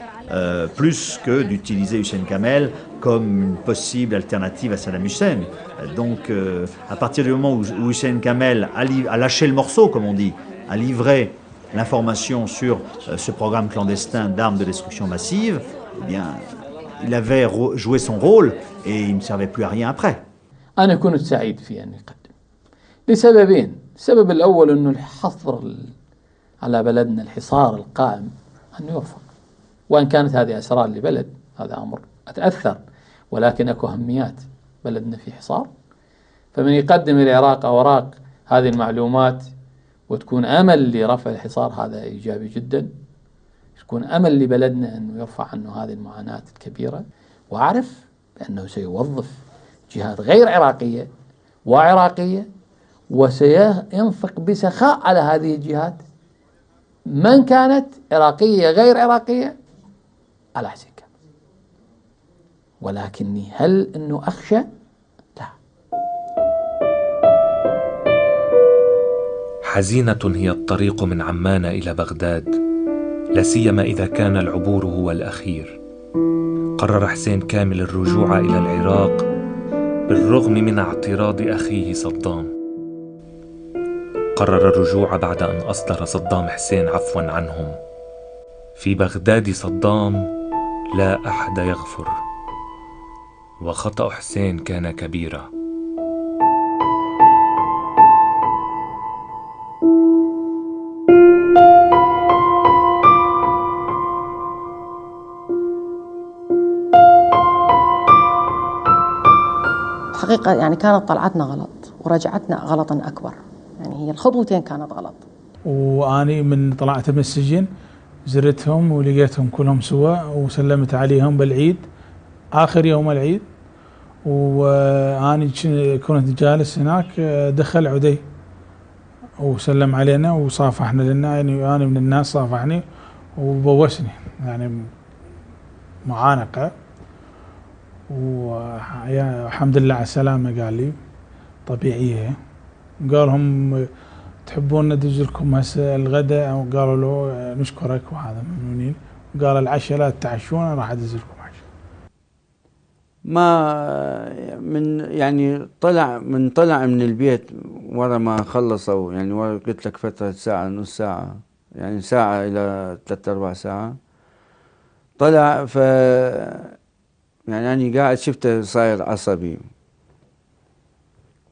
plus que d'utiliser Hussein Kamel comme une possible alternative à Saddam Hussein. Donc à partir du moment où Hussein Kamel a lâché le morceau, comme on dit, a livré l'information sur ce programme clandestin d'armes de destruction massive, eh bien, il avait joué son rôle et il ne servait plus à rien après. أنا كنت سعيد في أن يقدم لسببين. السبب الأول أنه الحظر على بلدنا، الحصار القائم، أنه يوفق. وإن كانت هذه أسرار لبلد، هذا أمر أتأثر، ولكن أكو أهميات. بلدنا في حصار، فمن يقدم العراق أوراق هذه المعلومات وتكون أمل لرفع الحصار، هذا إيجابي جدا. يكون أمل لبلدنا أنه يرفع عنه هذه المعاناة الكبيرة، وأعرف بأنه سيوظف جهات غير عراقية وعراقية، وسينفق بسخاء على هذه الجهات من كانت عراقية غير عراقية على حسين كامل. ولكني هل أنه أخشى؟ لا. حزينة هي الطريق من عمان إلى بغداد، لا سيما إذا كان العبور هو الأخير. قرر حسين كامل الرجوع إلى العراق بالرغم من اعتراض أخيه صدام. قرر الرجوع بعد أن أصدر صدام حسين عفوا عنهم. في بغداد صدام لا أحد يغفر، وخطأ حسين كان كبيرا. حقيقة يعني كانت طلعتنا غلط ورجعتنا غلطا أكبر، يعني هي الخطوتين كانت غلط. وأني من طلعت من السجن زرتهم ولقيتهم كلهم سوا وسلمت عليهم بالعيد، آخر يوم العيد، وأني كنت جالس هناك، دخل عدي وسلم علينا وصافحنا لنا، يعني أنا من الناس صافحني وبوسني، يعني معانقة، والحمد لله على السلامة قال لي طبيعية. قال هم تحبون ندز لكم هسه الغداء؟ وقالوا له نشكرك وهذا ممنونين. قال العشاء لا تتعشون، راح ادز لكم عشاء. ما من يعني طلع من البيت ورا ما خلصوا، يعني ورا قلت لك فترة ساعة نص ساعة، يعني ساعة إلى 3-4 ساعات. طلع ف يعني أنا قاعد شفته صاير عصبي،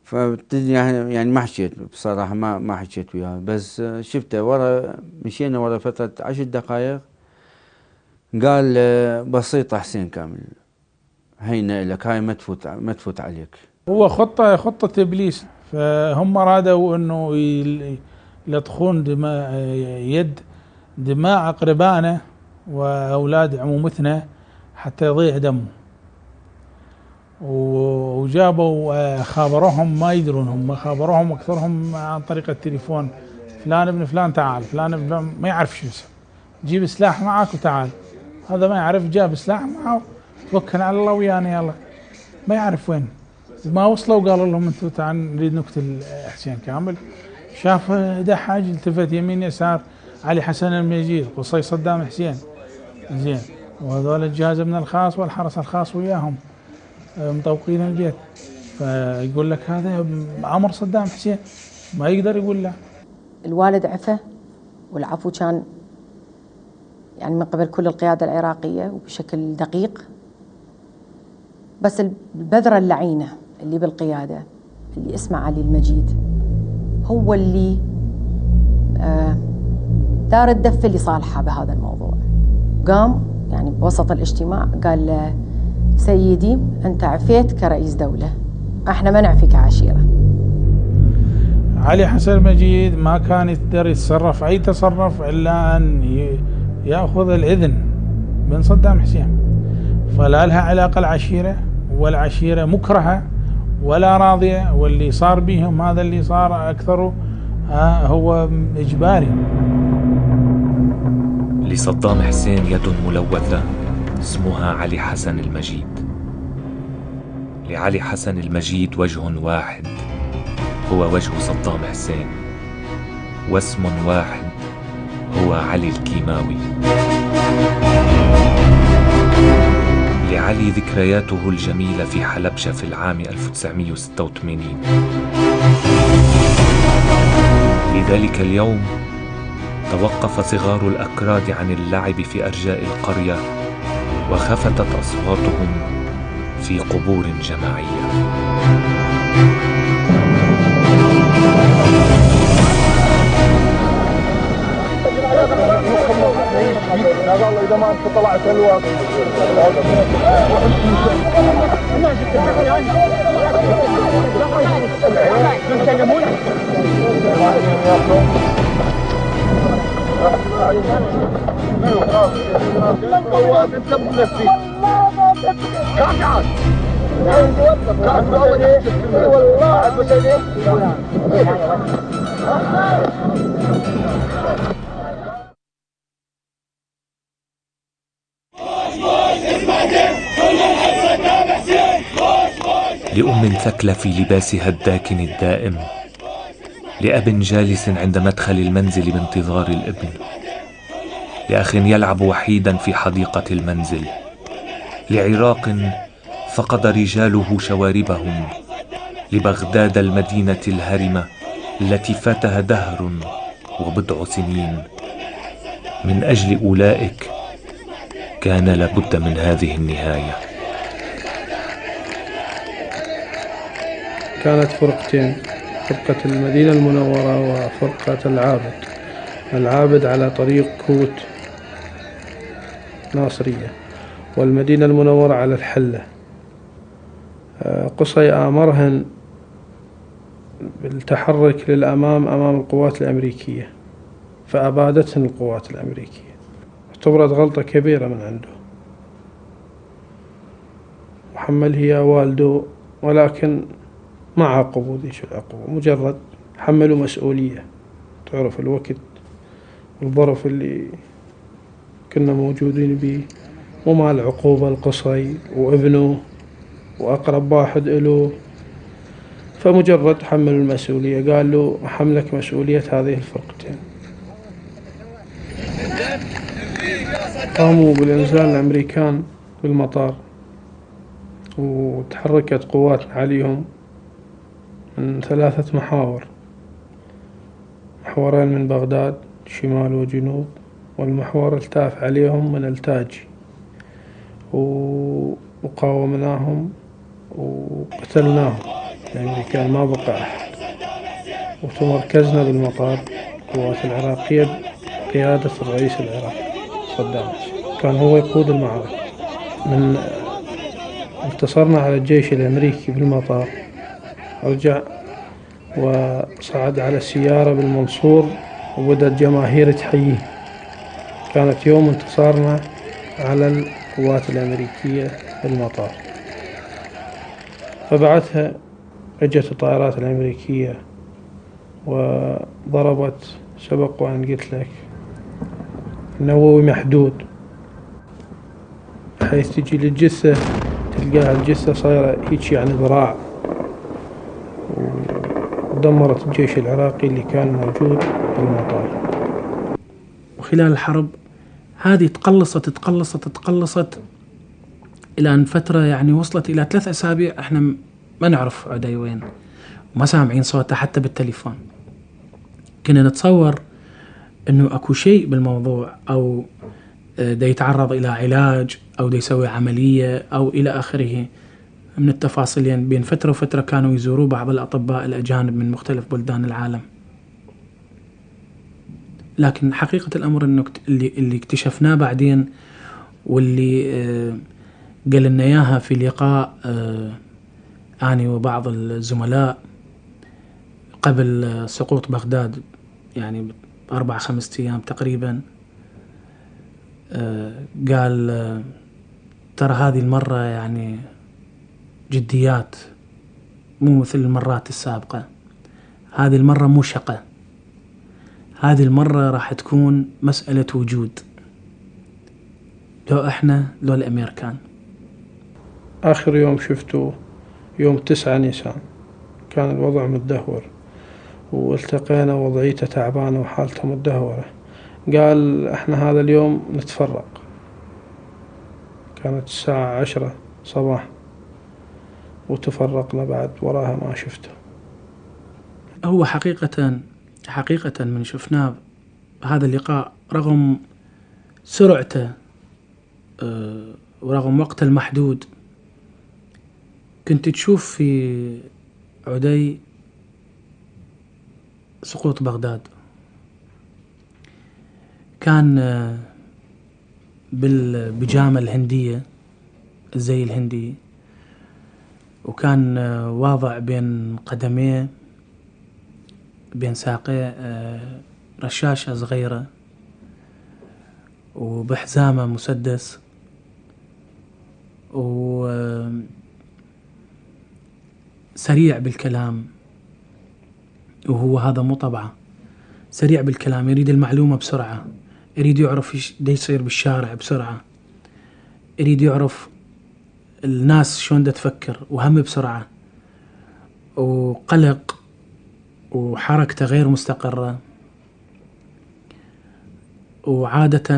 فابتدي يعني ما حكيت بصراحة، ما حكيت وياه، بس شفته ورا، مشينا ورا فترة 10 دقائق. قال بسيطة حسين كامل، هينا لك، هاي ما تفوت عليك. هو خطة إبليس، فهم رادوا إنه يلطخون دماء أقربائنا وأولاد عمومتنا حتى يضيع دمه. وجابوا خابروهم، ما يدرون، هم خابروهم أكثرهم عن طريق التليفون، فلان ابن فلان تعال، فلان ابن فلان، ما يعرف شو اسمه، جيب سلاح معك وتعال. هذا ما يعرف، جاب سلاح معه، توكل على الله ويانا يلا، ما يعرف وين. ما وصلوا قالوا لهم انتم تعال نريد نقتل حسين كامل. شاف دحاج، التفت يمين يسار، علي حسن المجيد، قصي صدام حسين، زين، وهذول الجهاز من الخاص والحرس الخاص وياهم مطوقين البيت. فيقول لك هذا عمر صدام حسين، ما يقدر يقول لا. الوالد عفى، والعفو كان يعني من قبل كل القيادة العراقية وبشكل دقيق، بس البذرة اللعينة اللي بالقيادة اللي اسمه علي المجيد هو اللي دار الدفة اللي صالحة بهذا الموضوع. قام يعني بوسط الاجتماع قال له سيدي أنت عفيت كرئيس دولة، احنا ما نعفي كعشيرة. علي حسن المجيد ما كان يقدر يتصرف أي تصرف إلا أن يأخذ الإذن بين صدام حسين، فلا لها علاقة العشيرة، والعشيرة مكرهة ولا راضية، واللي صار بهم هذا اللي صار أكثره هو إجباري. لصدام حسين يد ملوثة اسمها علي حسن المجيد. لعلي حسن المجيد وجه واحد هو وجه صدام حسين، واسم واحد هو علي الكيماوي. لعلي ذكرياته الجميلة في حلبشة في العام 1986. لذلك اليوم توقف صغار الأكراد عن اللعب في أرجاء القرية، وخفتت أصواتهم في قبور جماعية. إذا ما أنت طلعت الوقت لأم ثكلى في لباسها الداكن الدائم، لأب جالس عند مدخل المنزل بانتظار الابن، لأخ يلعب وحيدا في حديقة المنزل، لعراق فقد رجاله شواربهم، لبغداد المدينة الهرمة التي فاتها دهر وبضع سنين. من أجل أولئك كان لابد من هذه النهاية. كانت فرقتين، فرقة المدينة المنورة وفرقة العابد. العابد على طريق كوت ناصرية، والمدينة المنورة على الحلة. قصي آمرهن بالتحرك للأمام أمام القوات الأمريكية، فأبادتهن القوات الأمريكية. اعتبرت غلطة كبيرة من عنده، وحمل هي والده، ولكن ما عاقبوا ذيش العقوبة، مجرد حملوا مسؤولية. تعرف الوقت والظرف اللي كنا موجودين به، ومع العقوبة القصي وابنه وأقرب واحد له، فمجرد حملوا المسؤولية. قال له حملك مسؤولية هذه الفرقتين. قاموا بالإنزال الأمريكان بالمطار، وتحركت قوات عليهم من 3 محاور، محورين من بغداد شمال وجنوب، والمحور التاف عليهم من التاج، وقاومناهم وقتلناهم الأمريكان، ما بقى أحد. وتمركزنا بالمطار القوات العراقية بقيادة الرئيس العراقي صدام حسين، كان هو يقود المعركة. من انتصرنا على الجيش الأمريكي بالمطار، رجع وصعد على السيارة بالمنصور، وبدأت جماهير تحييه. كانت يوم انتصارنا على القوات الأمريكية بالمطار. فبعدها اجت الطائرات الأمريكية وضربت، سبق وأن قلت لك، نووي محدود، حيث تجي للجثة تلقاها الجثة صايرة هيك يعني ذراع، ودمرت الجيش العراقي اللي كان موجود بالمطار. وخلال الحرب هذه تقلصت إلى أن فترة يعني وصلت إلى 3 أسابيع إحنا ما نعرف عدي وين، وما سامعين صوته حتى بالتليفون. كنا نتصور إنه أكو شيء بالموضوع، أو دا يتعرض إلى علاج، أو دا يسوي عملية، أو إلى آخره من التفاصيل. يعني بين فترة وفترة كانوا يزوروا بعض الأطباء الأجانب من مختلف بلدان العالم. لكن حقيقة الأمر إنه اللي اكتشفناه بعدين، واللي قال لنا إياها في لقاء أنا وبعض الزملاء قبل سقوط بغداد، يعني 4-5 أيام تقريبا، قال ترى هذه المرة يعني جديات، مو مثل المرات السابقة. هذه المرة مو شقة، هذه المرة راح تكون مسألة وجود، لو احنا لو الامريكان. آخر يوم شفته يوم 9 نيسان، كان الوضع متدهور والتقينا وضعيته تعبانة وحالته متدهورة. قال احنا هذا اليوم نتفرق. كانت الساعة 10 صباح وتفرقنا، بعد وراها ما شفته. هو حقيقة من شفناه هذا اللقاء، رغم سرعته ورغم وقته المحدود، كنت تشوف في عدي سقوط بغداد. كان بالبيجامة الهندية، الزي الهندي، وكان واضع بين قدميه بين ساقيه رشاشة صغيرة، وبحزامة مسدس، وسريع بالكلام. وهو هذا مو طبعه، سريع بالكلام، يريد المعلومة بسرعة، يريد يعرف ايش يصير بالشارع بسرعة، يريد يعرف الناس شلون دا تفكر، وهم بسرعة، وقلق، وحركته غير مستقرة. وعادة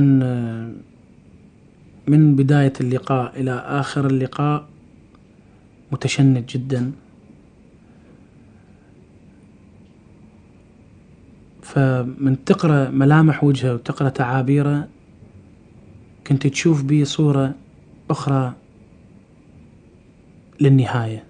من بداية اللقاء إلى آخر اللقاء متشنج جدا. فمن تقرأ ملامح وجهه وتقرأ تعابيره كنت تشوف بيه صورة أخرى للنهاية.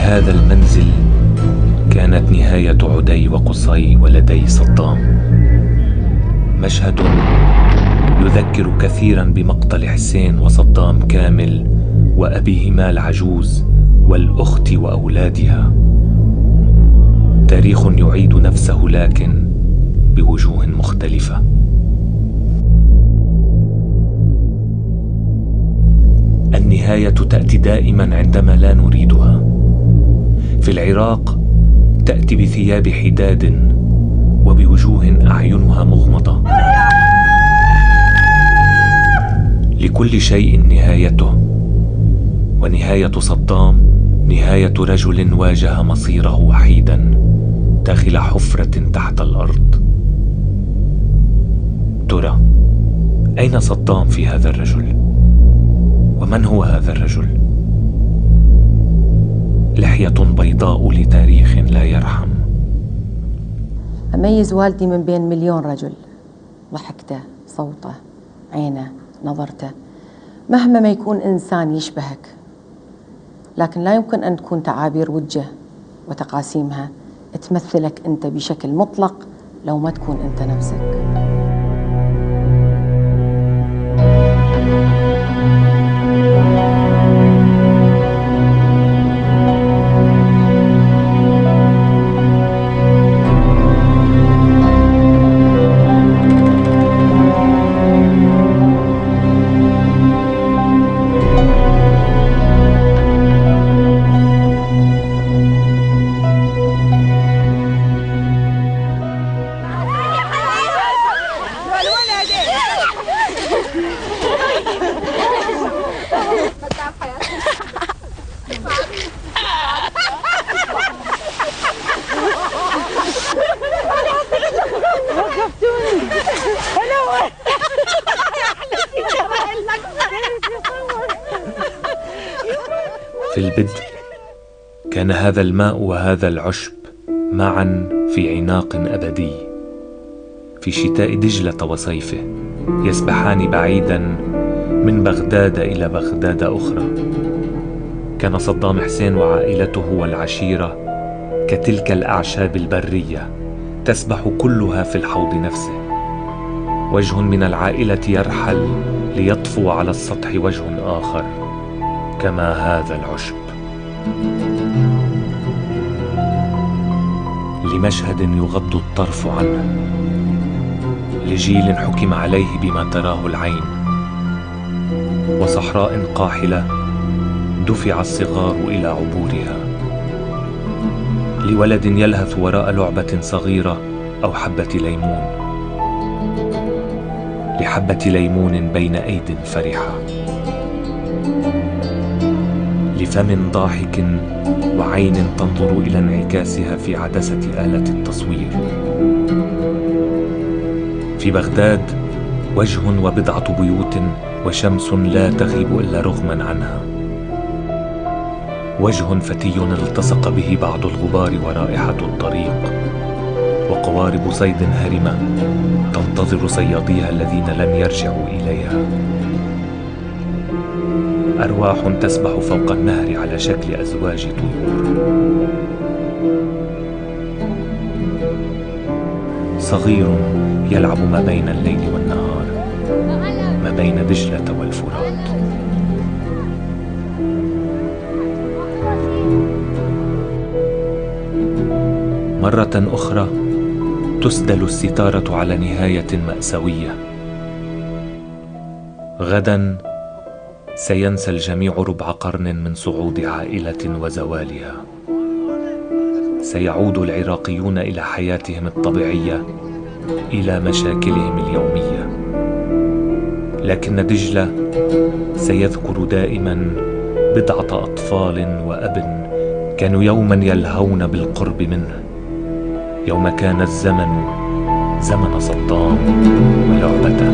هذا المنزل كانت نهاية عدي وقصي ولدي صدام. مشهد يذكر كثيرا بمقتل حسين وصدام كامل وأبيهما العجوز والأخت وأولادها. تاريخ يعيد نفسه لكن بوجوه مختلفة. النهاية تأتي دائما عندما لا نريدها. في العراق تأتي بثياب حداد وبوجوه أعينها مغمضة. لكل شيء نهايته، ونهاية صدام نهاية رجل واجه مصيره وحيدا داخل حفرة تحت الأرض. ترى أين صدام في هذا الرجل؟ ومن هو هذا الرجل؟ لحية بيضاء لتاريخ لا يرحم. أميز والدي من بين مليون رجل، ضحكته، صوته، عينه، نظرته. مهما ما يكون إنسان يشبهك، لكن لا يمكن أن تكون تعابير وجهه وتقاسيمها تمثلك أنت بشكل مطلق لو ما تكون أنت نفسك. في البدء كان هذا الماء وهذا العشب معا في عناق أبدي، في شتاء دجلة وصيفه يسبحان بعيدا من بغداد إلى بغداد أخرى. كان صدام حسين وعائلته والعشيرة كتلك الأعشاب البرية تسبح كلها في الحوض نفسه. وجه من العائلة يرحل ليطفو على السطح وجه آخر كما هذا العشب. لمشهد يغض الطرف عنه، لجيل حكم عليه بما تراه العين، وصحراء قاحلة دفع الصغار إلى عبورها، لولد يلهث وراء لعبة صغيرة أو حبة ليمون، لحبة ليمون بين أيد فرحة، لفم ضاحك وعين تنظر إلى انعكاسها في عدسة آلة التصوير. في بغداد وجه وبضعة بيوت وشمس لا تغيب إلا رغما عنها، وجه فتي التصق به بعض الغبار ورائحة الطريق، وقوارب صيد هرمة تنتظر صياديها الذين لم يرجعوا إليها، أرواح تسبح فوق النهر على شكل أزواج طيور. صغير يلعب ما بين الليل والنهار، ما بين دجلة والفرات. مرة أخرى تسدل الستارة على نهاية مأساوية. غدا سينسى الجميع ربع قرن من صعود عائلة وزوالها. سيعود العراقيون إلى حياتهم الطبيعية، إلى مشاكلهم اليومية، لكن دجلة سيذكر دائما بضعة أطفال وأب كانوا يوما يلهون بالقرب منه، يوم كان الزمن زمن صدام ولعبته.